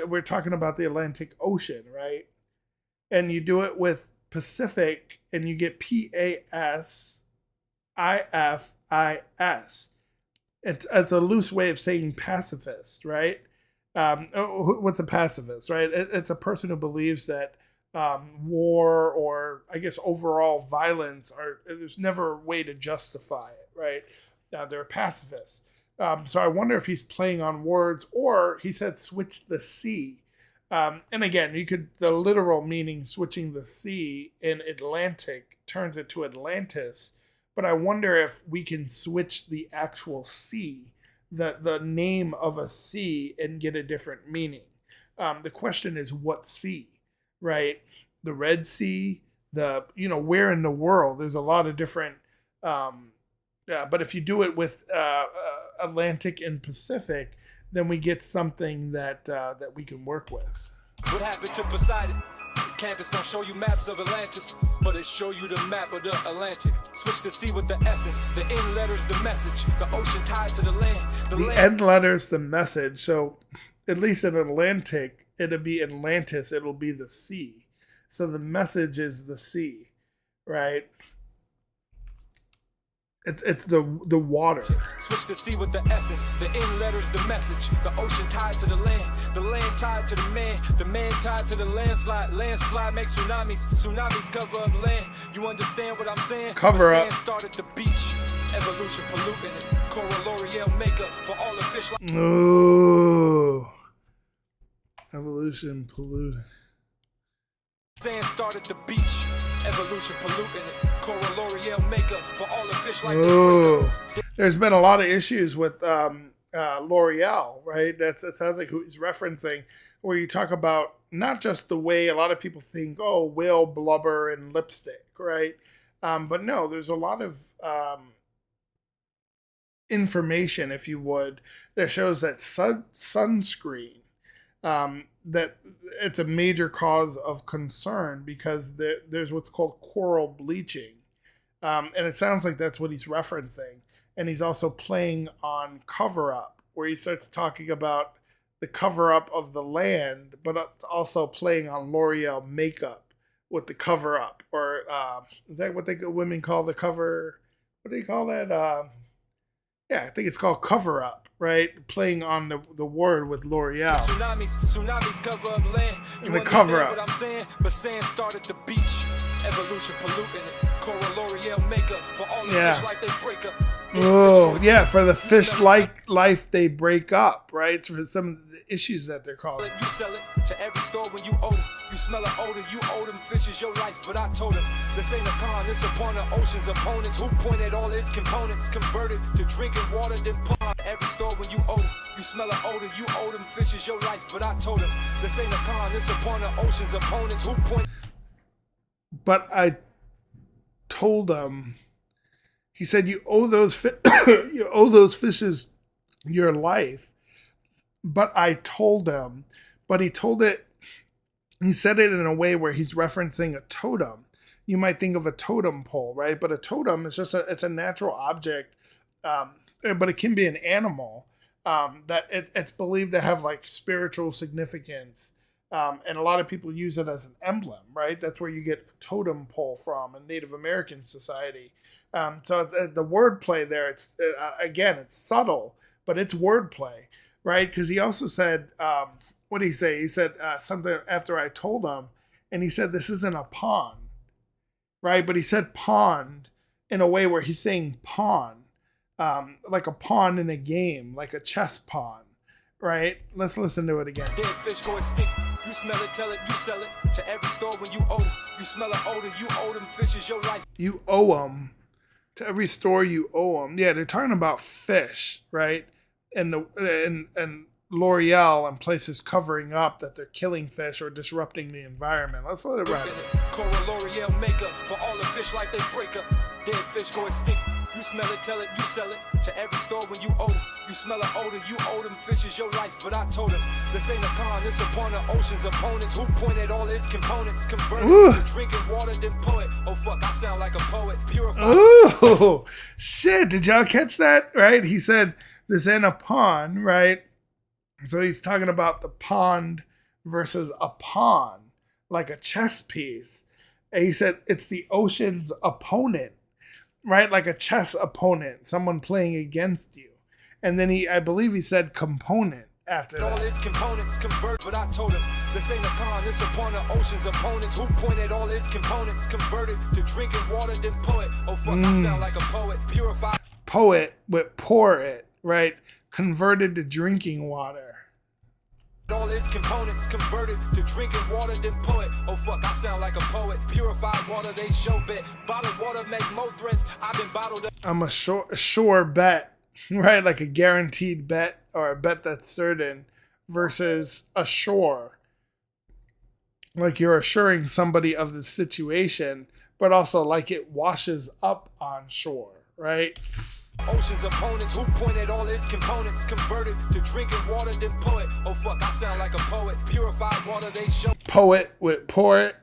We're talking about the Atlantic Ocean, right? And you do it with Pacific, and you get PASIFIS. It's a loose way of saying pacifist, right? What's a pacifist, right? It's a person who believes that war or, I guess, overall violence there's never a way to justify it, right? They're a pacifist. So I wonder if he's playing on words, or he said switch the C. And again, the literal meaning switching the C in Atlantic turns it to Atlantis. But I wonder if we can switch the actual sea, the name of a sea, and get a different meaning. The question is what sea, right? The Red Sea, where in the world? There's a lot of different. But if you do it with Atlantic and Pacific, then we get something that we can work with. What happened to Poseidon? The canvas don't show you maps of Atlantis, but it show you the map of the Atlantic. Switch the sea with the essence, the end letters, the message, the ocean tied to the land. The end letters, the message. So at least in Atlantic, it'll be Atlantis, it'll be the sea. So the message is the sea, right? It's the water. Switch the sea with the essence, the end letters, the message, the ocean tied to the land tied to the man tied to the landslide makes tsunamis cover up land. You understand what I'm saying? Cover up. Sand start at the beach, evolution polluting it, coral L'Oreal makeup for all the fish. Ooh, evolution polluting. Sand start at the beach, evolution polluting it, coral L'Oreal makeup for all the fish like that. There's been a lot of issues with L'Oreal, right? That sounds like who he's referencing, where you talk about not just the way a lot of people think, oh, whale blubber and lipstick, right? But no, there's a lot of information, if you would, that shows that sunscreen, that it's a major cause of concern because there's what's called coral bleaching. And it sounds like that's what he's referencing. And he's also playing on cover up, where he starts talking about the cover up of the land, but also playing on L'Oreal makeup with the cover up. Or is that what women call the cover? What do you call that? Yeah, I think it's called cover up, right? Playing on the word with L'Oreal. Tsunamis cover up land. You the cover up. What I'm saying? But sand start at the beach. Evolution polluting it. Coral L'Oreal makeup for all the fish like they break up. Oh, yeah, for the fish like life they break up, right? It's for some of the issues that they're causing. You sell it to every store when you odor. You smell an odor, you owe them fishes your life. But I told them, this ain't a pond, it's upon the ocean's opponents. Who pointed all its components, converted to drinking water, then pond. Every store when you odor, you smell an odor, you owe them fishes your life. But I told them, this ain't a pond, it's upon the ocean's opponents. Who pointed... But I told them, he said, you owe those fishes your life. But I told him, but he said it in a way where he's referencing a totem. You might think of a totem pole, right? But a totem is it's a natural object, but it can be an animal that it's believed to have like spiritual significance. And a lot of people use it as an emblem, right? That's where you get totem pole from in Native American society. So it's, the wordplay there, it's subtle, but it's wordplay, right? Because he also said, what did he say? He said something after I told him, and he said, this isn't a pond, right? But he said pond in a way where he's saying pawn, like a pawn in a game, like a chess pawn, right? Let's listen to it again. Dead fish go extinct. You smell it, tell it, you sell it to every store when you odor. You smell an odor, you owe them fishes your life. You owe them. To every store you owe them. Yeah, they're talking about fish, right? And L'Oreal and places covering up that they're killing fish or disrupting the environment. Let's let it run. Coral L'Oreal makeup for all the fish like they break up. Dead fish go extinct. You smell it, tell it, you sell it to every store when you odor. You smell an odor, you owe them fishes your life. But I told him, this ain't a pond, it's upon the ocean's opponents. Who pointed all its components, converted to drinking water, then poet. Oh fuck, I sound like a poet. Purified. Ooh, shit, did y'all catch that? Right? He said, this ain't a pond, right? So he's talking about the pond versus a pawn, like a chess piece. And he said, it's the ocean's opponent. Right, like a chess opponent, someone playing against you, and then I believe he said component after that. All its components convert, but I told him this ain't a pond, it's upon the ocean's opponents. Who pointed all its components, converted to drinking water, then poet. Oh fuck, I sound like a poet, purified. Poet, but pour it, right? Converted to drinking water. All its components converted to drinking water, then pour it. Oh fuck, I sound like a poet. Purified water, they show bit. Bottled water make more threats. I've been bottled up. I'm a sure bet, right? Like a guaranteed bet or a bet that's certain versus assure. Like you're assuring somebody of the situation, but also like it washes up on shore, right? Ocean's opponents who pointed all its components converted to drinking water, then pour it. Oh fuck, I sound like a poet. Purified water, they show. Poet with pour it.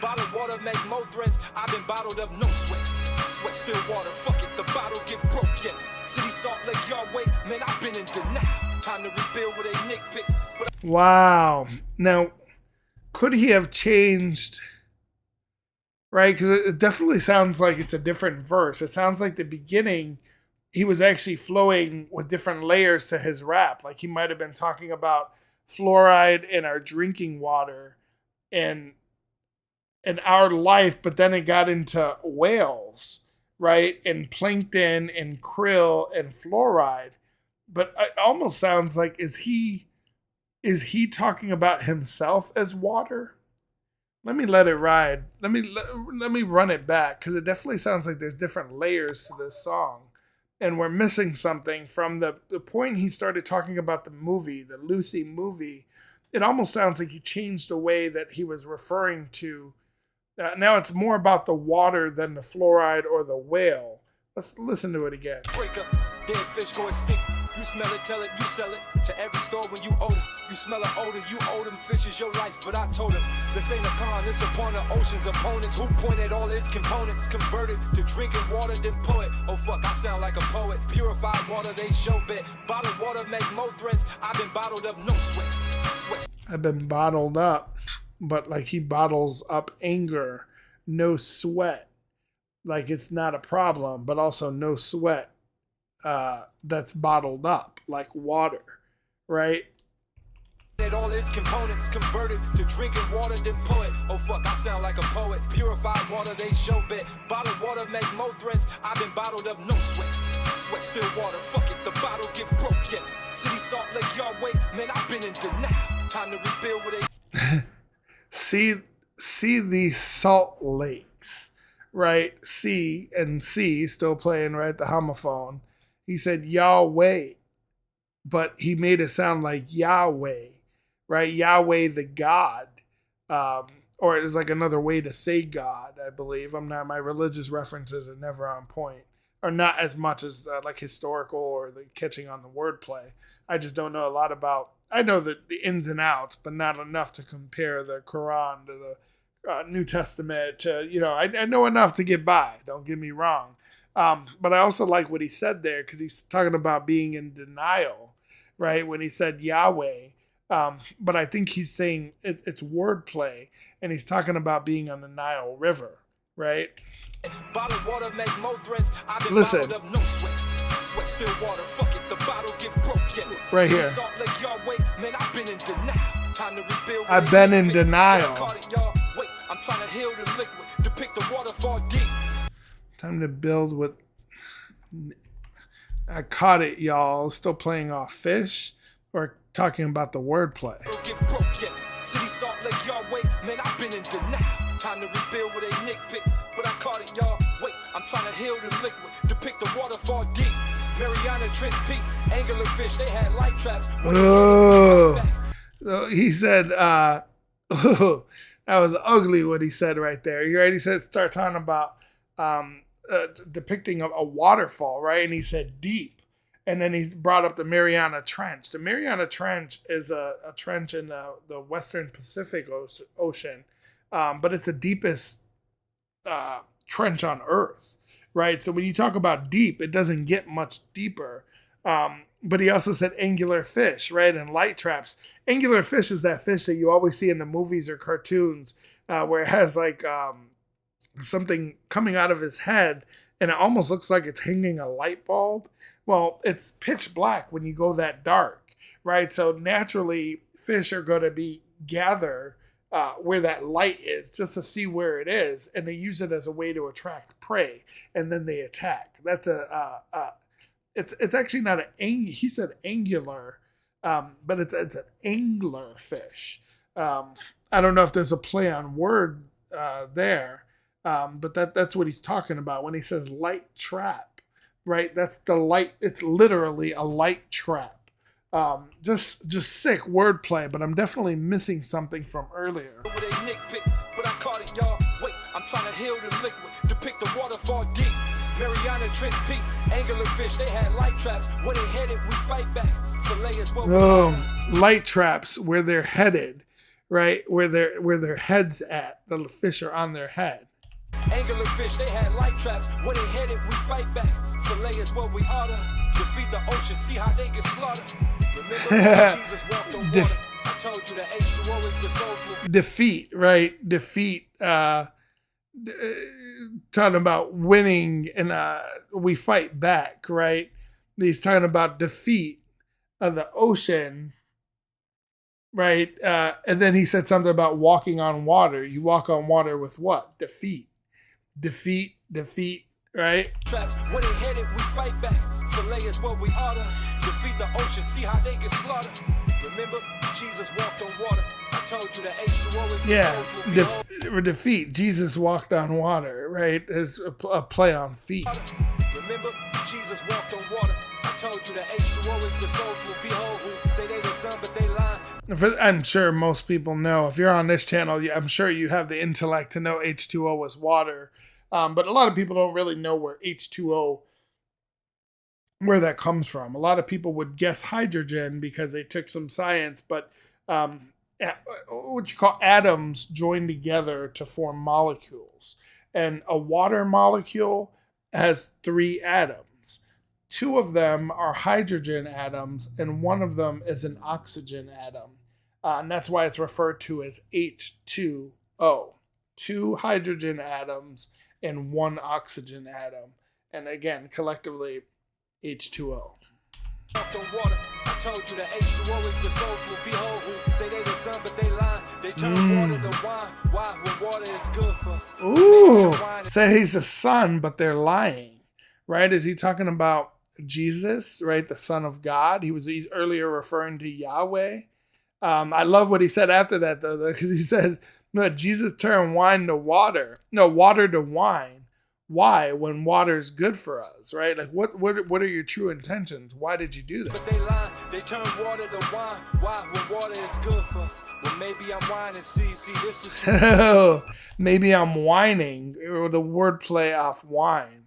Bottled water make more threats. I've been bottled up, no sweat. Sweat still water, fuck it, the bottle get broke, yes. City Salt Lake Yard, wait, man, I've been in denial. Time to rebuild with a nitpick. Wow. Now, could he have changed, right? Because it definitely sounds like it's a different verse. It sounds like the beginning, he was actually flowing with different layers to his rap. Like he might have been talking about fluoride in our drinking water and our life, but then it got into whales, right? And plankton and krill and fluoride. But it almost sounds like is he talking about himself as water? Let me let it ride. Let me run it back because it definitely sounds like there's different layers to this song. And we're missing something from the point he started talking about the movie, the Lucy movie. It almost sounds like he changed the way that he was referring to. Now it's more about the water than the fluoride or the whale. Let's listen to it again. Break up, dead fish go extinct. You smell it, tell it, you sell it to every store when you odor. You smell an odor, you owe them fishes your life. But I told him, this ain't a con, it's upon the ocean's opponents who pointed all its components converted to drinking water, then pour it. Oh fuck, I sound like a poet. Purified water, they show bit. Bottled water make more threats. I've been bottled up, no sweat. Sweat. I've been bottled up, but like he bottles up anger, no sweat. Like it's not a problem, but also no sweat. That's bottled up like water, right? All its components converted to drinking water, then pour it. Oh fuck, I sound like a poet. Purified water, they show bit. Bottled water make more threats. I've been bottled up, no sweat. Sweat still water, fuck it, the bottle get broke, yes. City Salt Lake Yard, wait, man, I've been in denial. Time to rebuild with a see these salt lakes, right? C and C still playing, right? The homophone. He said Yahweh, but he made it sound like Yahweh, right? Yahweh the God, or it's like another way to say God, I believe. My religious references are never on point, or not as much as like historical or the catching on the wordplay. I just don't know a lot about. I know the ins and outs, but not enough to compare the Quran to the New Testament. To I know enough to get by. Don't get me wrong. But I also like what he said there because he's talking about being in denial, right? When he said Yahweh. But I think he's saying it's wordplay, and he's talking about being on the Nile River, right? Bottled water make more threats. I've been Listen. bottled up, no sweat. Sweat still water, fuck it, the bottle get broke, yes. Right here. Salt Lake Yard, wait, man, I've been in denial. Time to rebuild. I've been in denial. Wait, I'm trying to heal the liquid, depict the waterfall deep. Time to build with. I caught it, y'all. Still playing off fish or talking about the wordplay. Get broke, yes. City Salt Lake Yard, wait, man, I've been in denial. Time to rebuild with a nitpick, but I caught it, y'all. Wait, I'm trying to heal the liquid, depict the waterfall deep. Mariana Trench Peak, angular fish, they had light traps. Oh, so he said, that was ugly what he said right there. You already said start talking about depicting a waterfall, right? And he said deep. And then he brought up the Mariana Trench. The Mariana Trench is a trench in the Western Pacific Ocean, but it's the deepest trench on Earth, right? So when you talk about deep, it doesn't get much deeper. But he also said angular fish, right? And light traps. Angular fish is that fish that you always see in the movies or cartoons where it has like something coming out of his head and it almost looks like it's hanging a light bulb. Well, it's pitch black when you go that dark, right? So naturally, fish are going to be gather where that light is just to see where it is, and they use it as a way to attract prey, and then they attack. That's it's actually not he said angular, But it's an angler fish. I don't know if there's a play on word there, but that's what he's talking about when he says light trap, right? That's the light. It's literally a light trap. Just sick wordplay, but I'm definitely missing something from earlier. But I caught it, y'all. Wait, I'm trying to heal the liquid, depict the waterfall deep. Mariana Trench Peak, anglerfish, they had light traps. Where they headed, we fight back. Fillet is what we light traps where they're headed, right? Where their heads at. The fish are on their head. Anglerfish, they had light traps. Where they headed, we fight back. Fillet is what we oughta. Defeat the ocean, see how they get slaughtered. Remember Jesus walked on water. I told you the H2O is the soulful. Defeat, right? Defeat. Talking about winning and we fight back, right? He's talking about defeat of the ocean, right? And then he said something about walking on water. You walk on water with what? Defeat, right? Traps, where they headed, we fight back. Fillet is what we oughta. Defeat the ocean, see how they get slaughtered. Remember, Jesus walked on water. I told you the H2O is the soulful. Defeat. Jesus walked on water, right? Is a play on feet. Remember, Jesus walked on water. I told you the H2O is the soulful. Behold, who say they the sun, but they lie. I'm sure most people know. If you're on this channel, I'm sure you have the intellect to know H2O is water. But a lot of people don't really know where H2O, where that comes from. A lot of people would guess hydrogen because they took some science, but what you call atoms join together to form molecules. And a water molecule has 3 atoms. 2 of them are hydrogen atoms, and 1 of them is an oxygen atom. And that's why it's referred to as H2O. 2 hydrogen atoms and 1 oxygen atom. And again, collectively, H2O. Water. I told you the H2O is the soulful. Behold, who say they the sun, but they lie. They turn water to wine. Why? When water is good for us. Ooh. Say he's the son, but they're lying. Right? Is he talking about Jesus, right? The Son of God? He's earlier referring to Yahweh. I love what he said after that, though, because he said, no, Jesus turned wine to water. No, water to wine. Why? When water is good for us, right? Like, what are your true intentions? Why did you do that? But they lie. They turn water to wine. Why? When water is good for us. Well, maybe I'm whining. See, this is true. Maybe I'm whining. Or the wordplay off wine.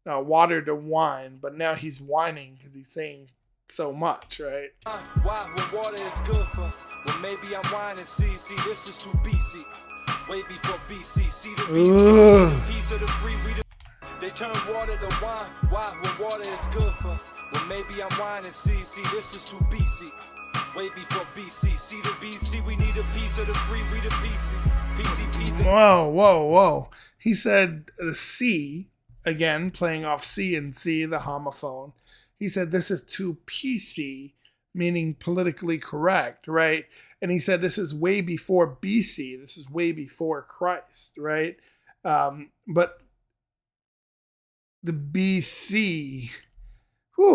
Water to wine. But now he's whining because he's saying so much, right? Why? When water is good for us. Well, maybe I'm whining. See, this is too BC. Way before BC. See the BC. Piece of the free. They turn water to wine. Why? When water is good for us. Well, maybe I'm whining. See, this is too BC. Way before BC. See the BC. We need a piece of the free. We the PC. PCP. Whoa. He said the C, again, playing off C and C, the homophone. He said this is too PC, meaning politically correct, right? And he said this is way before BC. This is way before Christ, right? But the BC,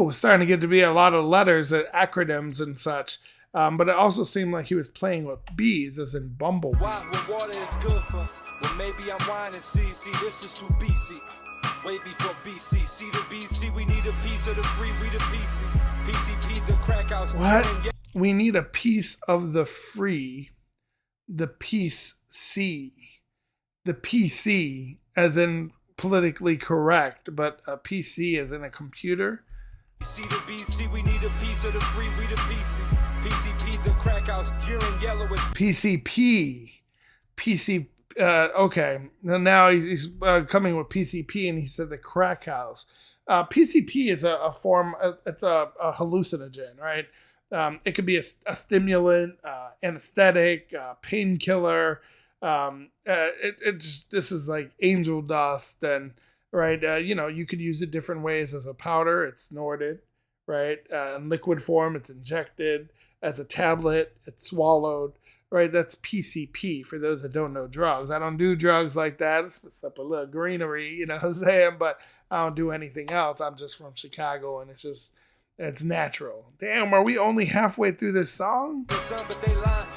starting to get to be a lot of letters and acronyms and such. But it also seemed like he was playing with bees, as in bumblebees. Why? When water is good for us. Well, maybe I'm whining. See, this is too BC. Way before BC. See the BC. We need a piece of the free. We the PC. PCP, the crack house. What? We need a piece of the free. The piece C. The PC, as in politically correct, but a PC as in a computer. See the BC, we need a piece of the free, we the PC. PCP, the crack house, urine yellow is PCP. Okay. Now he's coming with PCP, and he said the crack house. PCP is a form, it's a hallucinogen, right? It could be a stimulant, anesthetic, painkiller. This is like angel dust, and right, you could use it different ways. As a powder, it's snorted, right? In liquid form, it's injected. As a tablet, it's swallowed, right? That's PCP for those that don't know drugs. I don't do drugs like that. It's just up a little greenery, you know what I'm saying? But I don't do anything else. I'm just from Chicago, and it's just It's natural. Damn, are we only halfway through this song?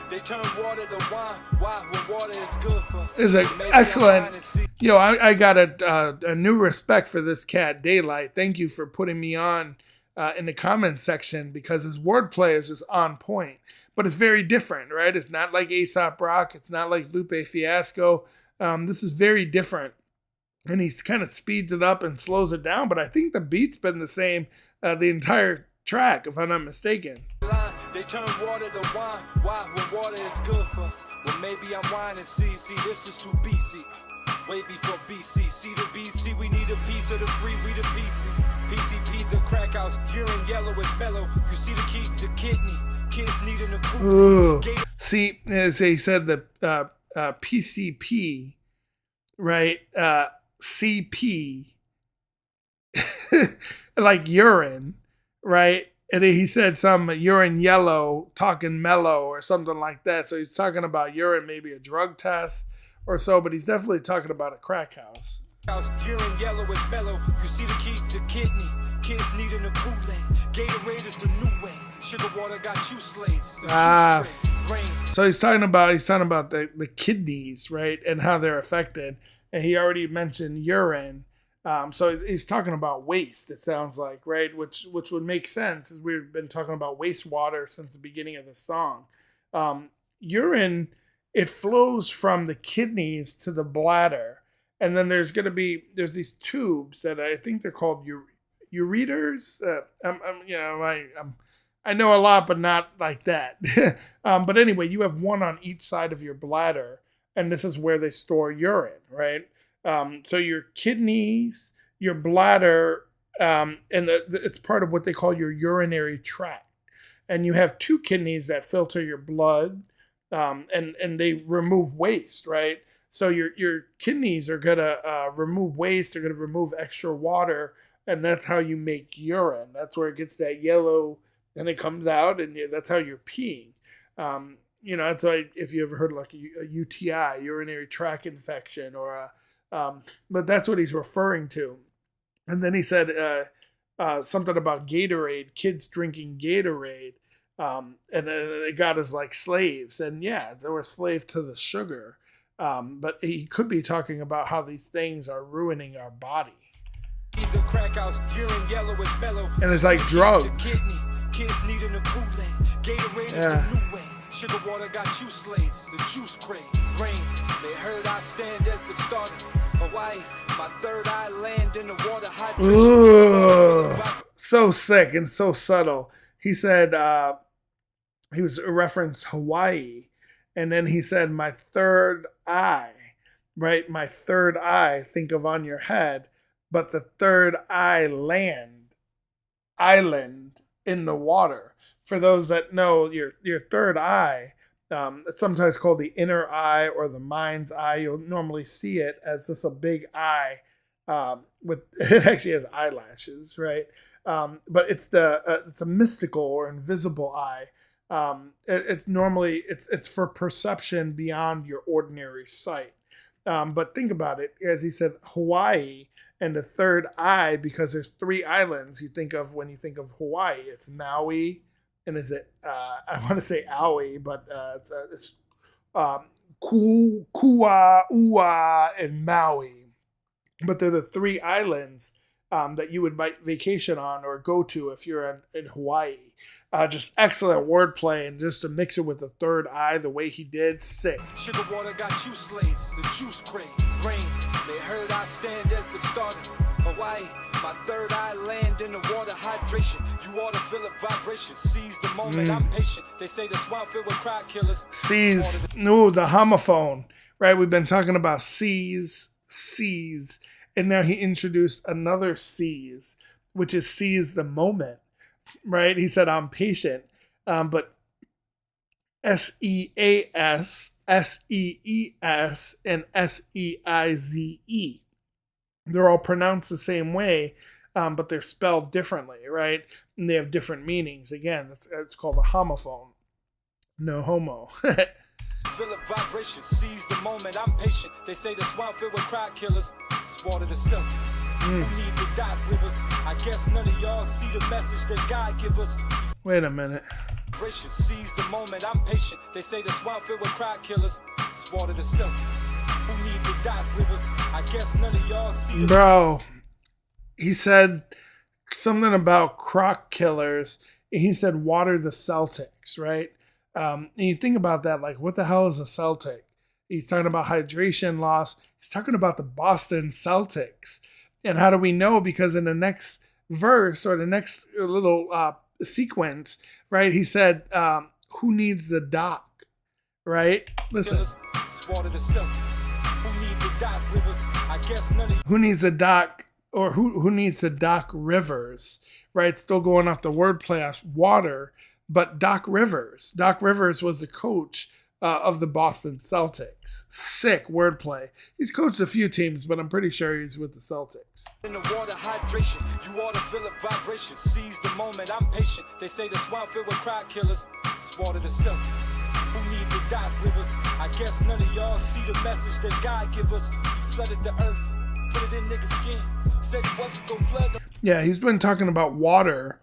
They turn water to wine. Why? When water is good for us. It's an excellent. Yo, I got a new respect for this cat, Daylyt. Thank you for putting me on in the comments section, because his wordplay is just on point. But it's very different, right? It's not like Aesop Rock. It's not like Lupe Fiasco. This is very different. And he kind of speeds it up and slows it down. But I think the beat's been the same the entire track, if I'm not mistaken. They turn water to wine. Why? When water is good for us. Well, maybe I'm wine and see. See, this is too BC. Way before BC. See the BC, we need a piece of the free. We the PC. PCP, the crack house. Urine yellow is mellow. You see the key, the kidney. Kids needing a cool. See, as they said, the PCP, right? CP, like urine, right? And he said some urine yellow, talking mellow or something like that. So he's talking about urine, maybe a drug test or so, but he's definitely talking about a crack house. Urine yellow is mellow. You see the key, the kidney. Kids needing a Kool-Aid. Gatorade is the new way. Sugar water got you slaves. So he's talking about the kidneys, right, and how they're affected. And he already mentioned urine. So he's talking about waste, it sounds like, right? Which would make sense, as we've been talking about wastewater since the beginning of the song. Urine, it flows from the kidneys to the bladder. And then there's these tubes that I think they're called ureters. I know a lot, but not like that. But anyway, you have one on each side of your bladder, and this is where they store urine, right? So your kidneys, your bladder, and it's part of what they call your urinary tract. And you have two kidneys that filter your blood, and they remove waste, right? So your kidneys are gonna remove waste. They're gonna remove extra water, and that's how you make urine. That's where it gets that yellow, and it comes out, and that's how you're peeing. That's why if you ever heard like a UTI, urinary tract infection, or but that's what he's referring to. And then he said something about Gatorade, kids drinking Gatorade, and it got us like slaves. And yeah, they were slaves to the sugar. But he could be talking about how these things are ruining our body. And it's like drugs. Kids needing a Kool-Aid. Gatorade is the new way. Sugar water got you slaves. The juice crave. Rain. They heard I stand as the starter. Hawaii. My third eye land in the water. Hydration. So sick and so subtle. He said he was referenced Hawaii. And then he said, my third eye, right? My third eye, think of on your head, but the third island in the water. For those that know, your third eye, it's sometimes called the inner eye or the mind's eye. You'll normally see it as just a big eye with it actually has eyelashes, right? But it's a mystical or invisible eye. It's normally it's for perception beyond your ordinary sight. But think about it, as he said, Hawaii and the third eye, because there's three islands you think of when you think of Hawaii. It's Maui, and is it I want to say Aui, but it's Kua, Ua, and Maui. But they're the three islands that you would vacation on or go to if you're in Hawaii. Just excellent wordplay, and just to mix it with the third eye the way he did, sick. Sugar water got you slaves, the juice crave. Rain, they heard I stand as the starter. Hawaii, my third eye land in the water. Hydration, you ought to feel a vibration. Seize the moment, I'm patient. They say the swamp filled with crowd killers. Seize, no, the homophone, right? We've been talking about seize, and now he introduced another seize, which is seize the moment. Right, he said I'm patient, but SEAS, SEES, and SEIZE. They're all pronounced the same way, but they're spelled differently, right? And they have different meanings. Again, it's called a homophone. No homo. Feel a vibration, seize the moment, I'm patient. They say the swamp filled with crowd killers. It's water the Celtics. Who need the dock rivers? I guess none of y'all see the message that God give us. Wait a minute. Seize the moment, I'm patient. They say the swamp filled with crowd killers. It's water the Celtics. Who need the dock rivers? I guess none of y'all see the... Bro, he said something about croc killers. He said water the Celtics, right? And you think about that, like, what the hell is a Celtic? He's talking about hydration loss. He's talking about the Boston Celtics. And how do we know? Because in the next verse or the next little sequence, right, he said, who needs the dock, right? Listen. Water the Celtics. Who need the dock rivers? I guess none of... Who needs the dock, or who needs the Doc Rivers, right? Still going off the wordplay as water, but Doc Rivers. Doc Rivers was the coach of the Boston Celtics. Sick wordplay. He's coached a few teams, but I'm pretty sure he's with the Celtics. In the water, hydration. You ought to feel it, vibration. Seize the moment, I'm patient. They say the swamp filled with crowd killers. It's water the Celtics. Who need the dock rivers? I guess none of y'all see the message that God give us. He flooded the earth, put it in niggas' skin. Said he wasn't gonna flood them. Yeah, he's been talking about water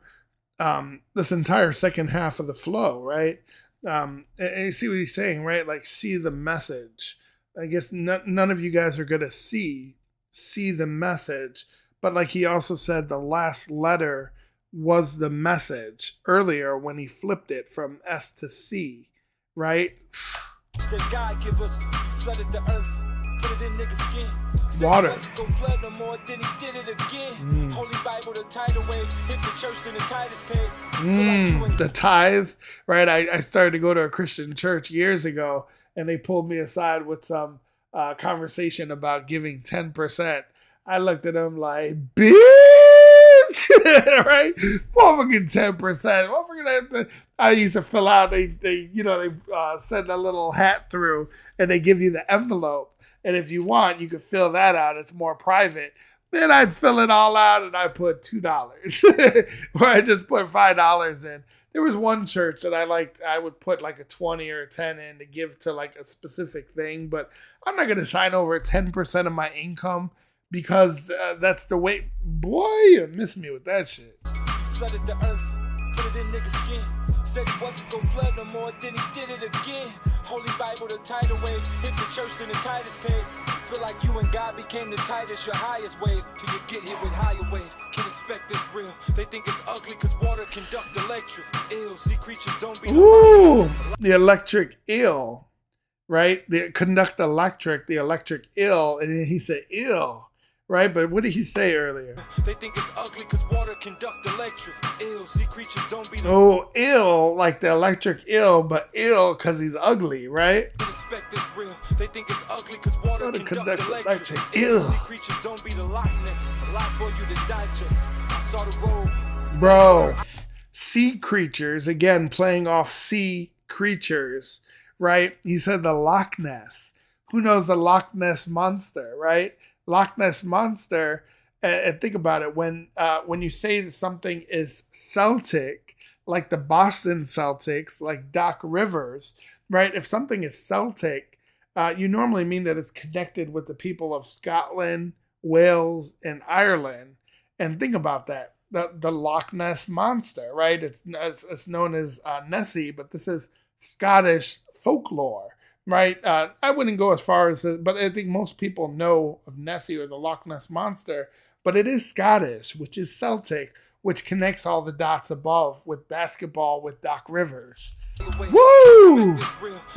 this entire second half of the flow, right? And you see what he's saying, right? Like, see the message. I guess none of you guys are going to see the message. But like he also said, the last letter was the message earlier when he flipped it from S to C, right? That God give us, he flooded the earth, put it in niggas' skin. Water. Go flood no more, then he did it again. Holy Bible, the tidal wave, hit the church, then the tide is paid. The tithe, right? I started to go to a Christian church years ago, and they pulled me aside with some conversation about giving 10%. I looked at them like, bitch, right? Motherfucking 10%. I used to fill out, they send a little hat through, and they give you the envelope. And if you want, you can fill that out. It's more private. Then I'd fill it all out and I put $2. Or I just put $5 in. There was one church that I would put like a 20 or a 10 in to give to like a specific thing. But I'm not going to sign over 10% of my income because that's the way. Boy, you miss me with that shit. Flooded the earth, put it in niggas' skin. Said he wasn't gonna flood no more, then he did it again. Holy Bible, the tidal wave, hit the church, then the tide is paid. Feel like you and God became the tightest, your highest wave. Till you get hit with higher wave. Can't expect this real. They think it's ugly cause water conduct electric. Ill, sea creatures don't be... Ooh, the electric ill, right? The conduct electric, the electric ill. And then he said ill. Right, but what did he say earlier? They think it's ugly because water conduct electric. Ill, sea creatures don't be... Oh, ill, like the electric ill, but ill because he's ugly, right? Expect this real. They think it's ugly because water conduct electric. Ill. Sea creatures don't be the Loch Ness. A lot for you to digest. I saw the road. Bro, sea creatures, again, playing off sea creatures, right? He said the Loch Ness. Who knows the Loch Ness monster, right? Loch Ness monster, and think about it, when you say that something is Celtic, like the Boston Celtics, like Doc Rivers, right? If something is Celtic, you normally mean that it's connected with the people of Scotland, Wales, and Ireland. And think about that, the Loch Ness monster, right? It's known as Nessie, but this is Scottish folklore. Right, I wouldn't go as far as, but I think most people know of Nessie or the Loch Ness monster. But it is Scottish, which is Celtic, which connects all the dots above with basketball with Doc Rivers. Woo!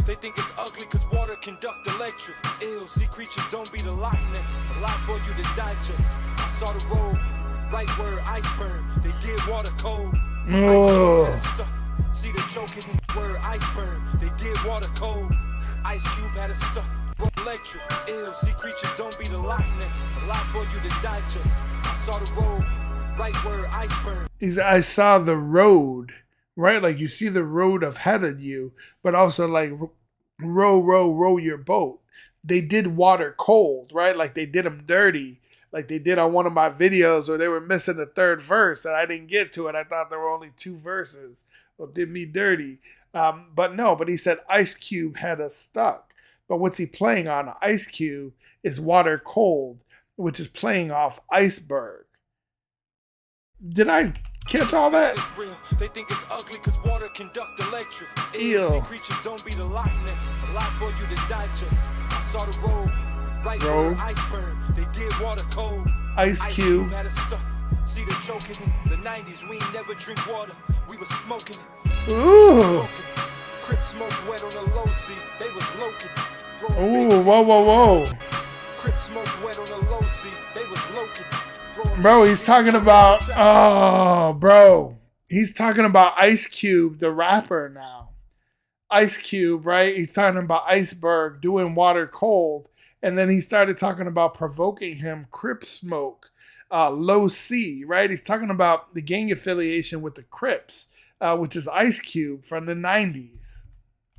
They think it's ugly because water conduct electric. Ill, sea creatures don't be the Loch Ness. A lot for you to digest. I saw the road, right word iceberg. They did water cold. Oh. See the choking word iceberg. They did water cold. Ice Cube had a stuck electric. Ill, sea creatures don't be the Loch Ness. A lot for you to digest. I saw the road, right word iceberg. I saw the road, right? Like you see the road ahead of you, but also like row your boat. They did water cold, right? Like they did them dirty, like they did on one of my videos where they were missing the third verse and I didn't get to it. I thought there were only 2 verses. Well, did me dirty. But he said Ice Cube had us stuck. But what's he playing on? Ice Cube is water cold. which is playing off iceberg. Did I catch all that? They think it's ugly because water conduct electric. Ew. Creatures don't be the likeness. A lot for you to digest. I saw the road. Right there, iceberg. They did water cold. Ice Cube. Had a stuff. See the choking in the 90s. We ain't never drink water. We was smoking it. Ooh. Crip smoke wet on the low seat. They was loking it. Ooh, whoa. Crip smoke wet on the low seat. They was loking it. Bro, he's talking about, he's talking about Ice Cube, the rapper now. Ice Cube, right? He's talking about iceberg, doing water cold. And then he started talking about provoking him, Crip smoke, low C, right? He's talking about the gang affiliation with the Crips, which is Ice Cube from the 90s.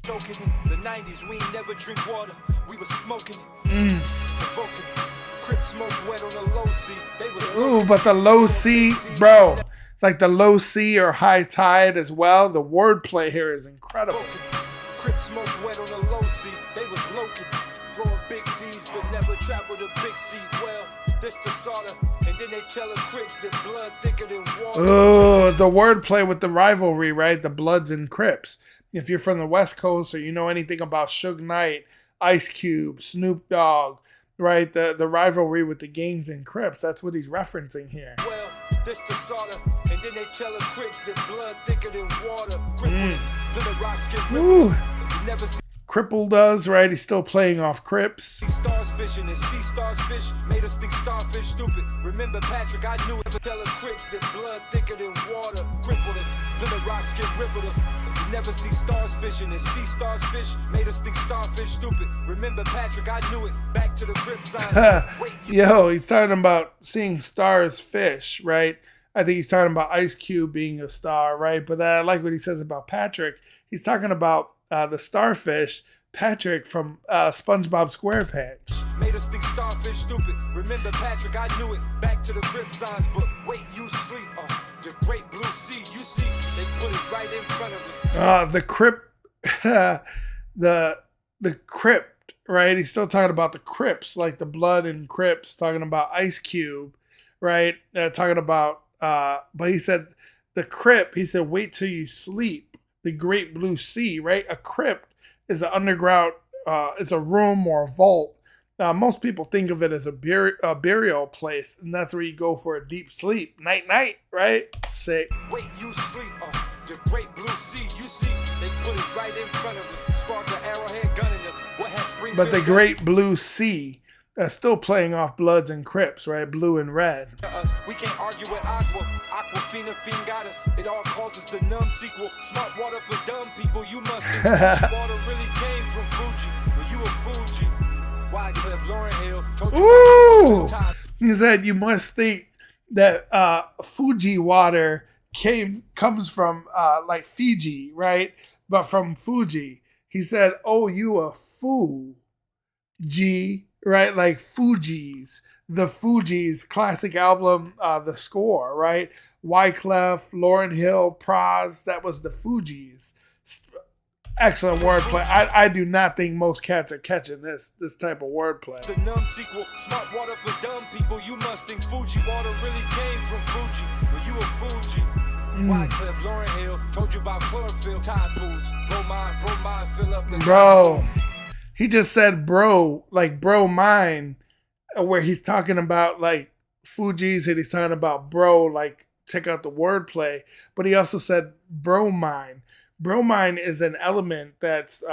Choking in the 90s, we ain't never drink water. We was smoking it. Provoking it. Crip smoke wet on the low C. They was Ooh, but the low C, bro, like the low C or high tide as well. The wordplay here is incredible. Crip smoke wet on the low C. They was loking it. Throwing big C's, but never traveled a big C. Well, this the sorta, and then they tell the Crips that blood thicker than water. Oh, the wordplay with the rivalry, right? The Bloods and Crips. If you're from the West Coast or you know anything about Suge Knight, Ice Cube, Snoop Dogg, right? The rivalry with the gangs and Crips. That's what he's referencing here. Well, this the sorta, and then they tell the Crips that blood thicker than water. Cripples, rocks get ripples. Never see Cripple does, right? He's still playing off Crips. stars fishing and sea stars fish made us think starfish stupid. Remember Patrick, I knew it. Tell the Crips that blood thicker than water. Crippled us, Plymouth rocks get rippled us. You never see stars fishing and sea stars fish made us think starfish stupid. Remember Patrick, I knew it. Back to the Crip sign. Yo, he's talking about seeing stars fish, right? I think he's talking about Ice Cube being a star, right? But I like what he says about Patrick. He's talking about the starfish, Patrick from SpongeBob SquarePants. Made us think starfish stupid. Remember Patrick, I knew it. Back to the Crip signs, but wait, you sleep. The great blue sea, you see, they put it right in front of us. The Crip, the Crypt, right? He's still talking about the Crips, like the Blood and Crips, talking about Ice Cube, right? Talking about, but he said the Crip, he said, wait till you sleep. The great blue sea, right? A crypt is an underground, is a room or a vault. Most people think of it as a burial place, and that's where you go for a deep sleep. Night, right? Sick. Wait, you sleep. The great blue sea, you see, they put it right in front of us. Spark the arrowhead gun in us. What has spring? But the great blue sea, still playing off Bloods and Crips, right? Blue and red. We can't argue with Aquafina fiend got us. It all causes the numb sequel. Smart water for dumb people. You must think water really came from Fuji. Well, you a Fuji. Wycliffe, Lauryn Hill told you about he said you must think that Fuji water comes from like Fiji, right? But from Fuji. He said, oh, you a Fuji, right? Like Fugees. The Fugees classic album, The Score, right? Wyclef, Lauryn Hill, Praz, that was the Fugees. Excellent wordplay. I do not think most cats are catching this type of wordplay. The numb sequel, smart water for dumb people. You must think Fuji water really came from Fuji. Well, you a Fuji. Wyclef, Lauryn Hill told you about chlorophyll, tide pools, bromine, fill up the bro. He just said bro, like bro mine, where he's talking about like Fuji's and he's talking about bro, like check out the wordplay. But he also said bromine. Bromine is an element that's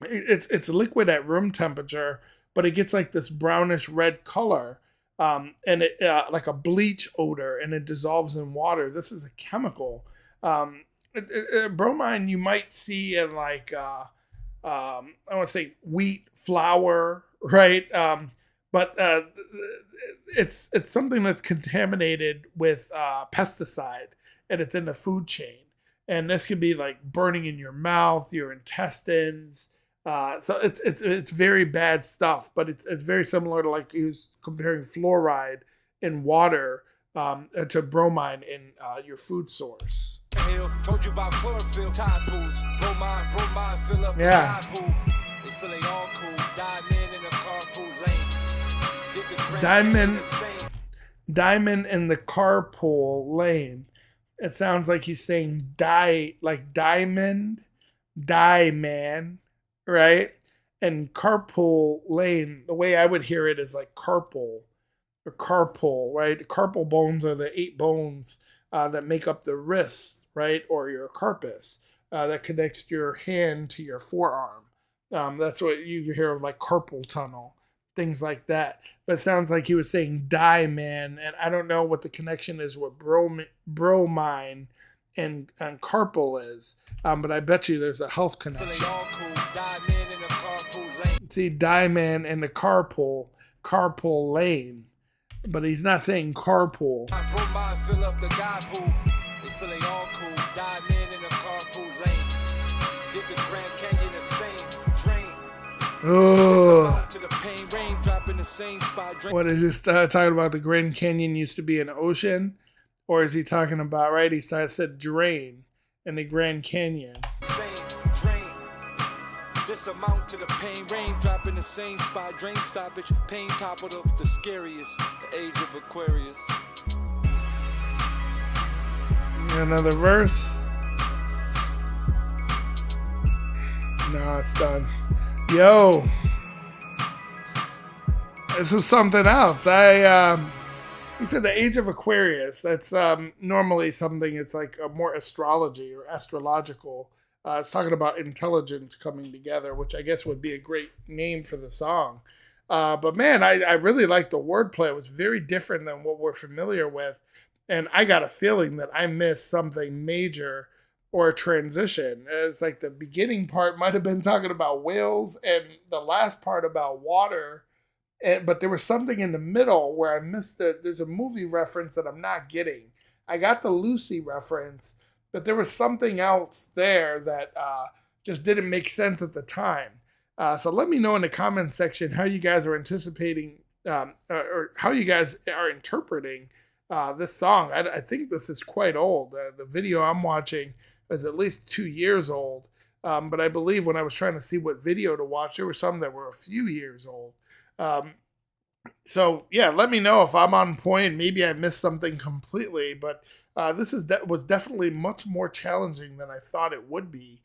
it's liquid at room temperature, but it gets like this brownish red color, and it like a bleach odor, and it dissolves in water. This is a chemical. Bromine you might see in like I want to say wheat flour, right? But it's something that's contaminated with pesticide, and it's in the food chain. And this can be like burning in your mouth, your intestines. So it's very bad stuff, but it's very similar to like he was comparing fluoride in water to bromine in your food source. Told you about chlorophyll, tide pools, bromine, fill up the tide pool. They feeling all cool, diamond in a carpool lane. Did the Diamond, diamond in the carpool lane. It sounds like he's saying die, like diamond, die man, right? And carpool lane, the way I would hear it is like carpal or carpal, right? Carpal bones are the 8 bones that make up the wrist, right? Or your carpus that connects your hand to your forearm. That's what you hear of like carpal tunnel, things like that. But it sounds like he was saying die man, and I don't know what the connection is with bromine and carpal is, but I bet you there's a health connection. See, die man in the carpool lane, but he's not saying carpool. Oh, what is this talking about? The Grand Canyon used to be an ocean, or is he talking about, right? He said drain in the Grand Canyon. This amount to the pain, raindrop in the same spot, drain stoppage, pain toppled up the scariest, the age of Aquarius. Another verse. No, it's done. Yo, this was something else. You said the age of Aquarius. That's normally something. It's like a more astrology or astrological. It's talking about intelligence coming together, which I guess would be a great name for the song. But man, I really like the wordplay. It was very different than what we're familiar with. And I got a feeling that I missed something major or a transition. It's like the beginning part might have been talking about whales and the last part about water. But there was something in the middle where I missed it. There's a movie reference that I'm not getting. I got the Lucy reference, but there was something else there that just didn't make sense at the time. So let me know in the comment section how you guys are anticipating or how you guys are interpreting this song. I think this is quite old. The video I'm watching is at least 2 years old. But I believe when I was trying to see what video to watch, there were some that were a few years old. So yeah, let me know if I'm on point. Maybe I missed something completely, but this was definitely much more challenging than I thought it would be.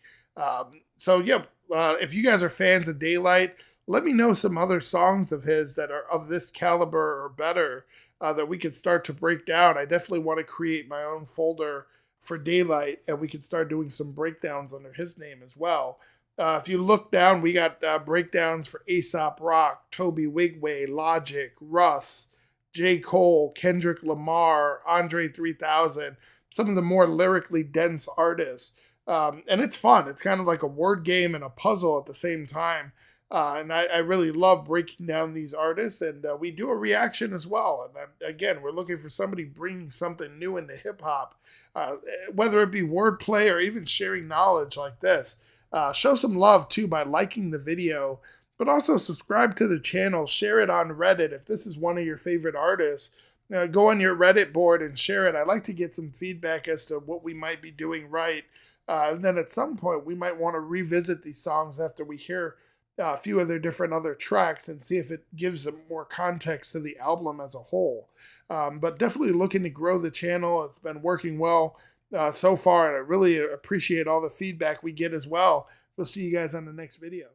So yeah, if you guys are fans of Daylyt, let me know some other songs of his that are of this caliber or better that we could start to break down. I definitely want to create my own folder for Daylyt, and we could start doing some breakdowns under his name as well. If you look down, we got breakdowns for Aesop Rock, Toby Wigway, Logic, Russ, J. Cole, Kendrick Lamar, Andre 3000, some of the more lyrically dense artists. And it's fun. It's kind of like a word game and a puzzle at the same time. And I really love breaking down these artists. And we do a reaction as well. And again, we're looking for somebody bringing something new into hip-hop, whether it be wordplay or even sharing knowledge like this. Show some love, too, by liking the video. But also subscribe to the channel. Share it on Reddit. If this is one of your favorite artists, go on your Reddit board and share it. I'd like to get some feedback as to what we might be doing right. And then at some point, we might want to revisit these songs after we hear a few of their different other tracks and see if it gives them more context to the album as a whole. But definitely looking to grow the channel. It's been working well so far, and I really appreciate all the feedback we get as well. We'll see you guys on the next video.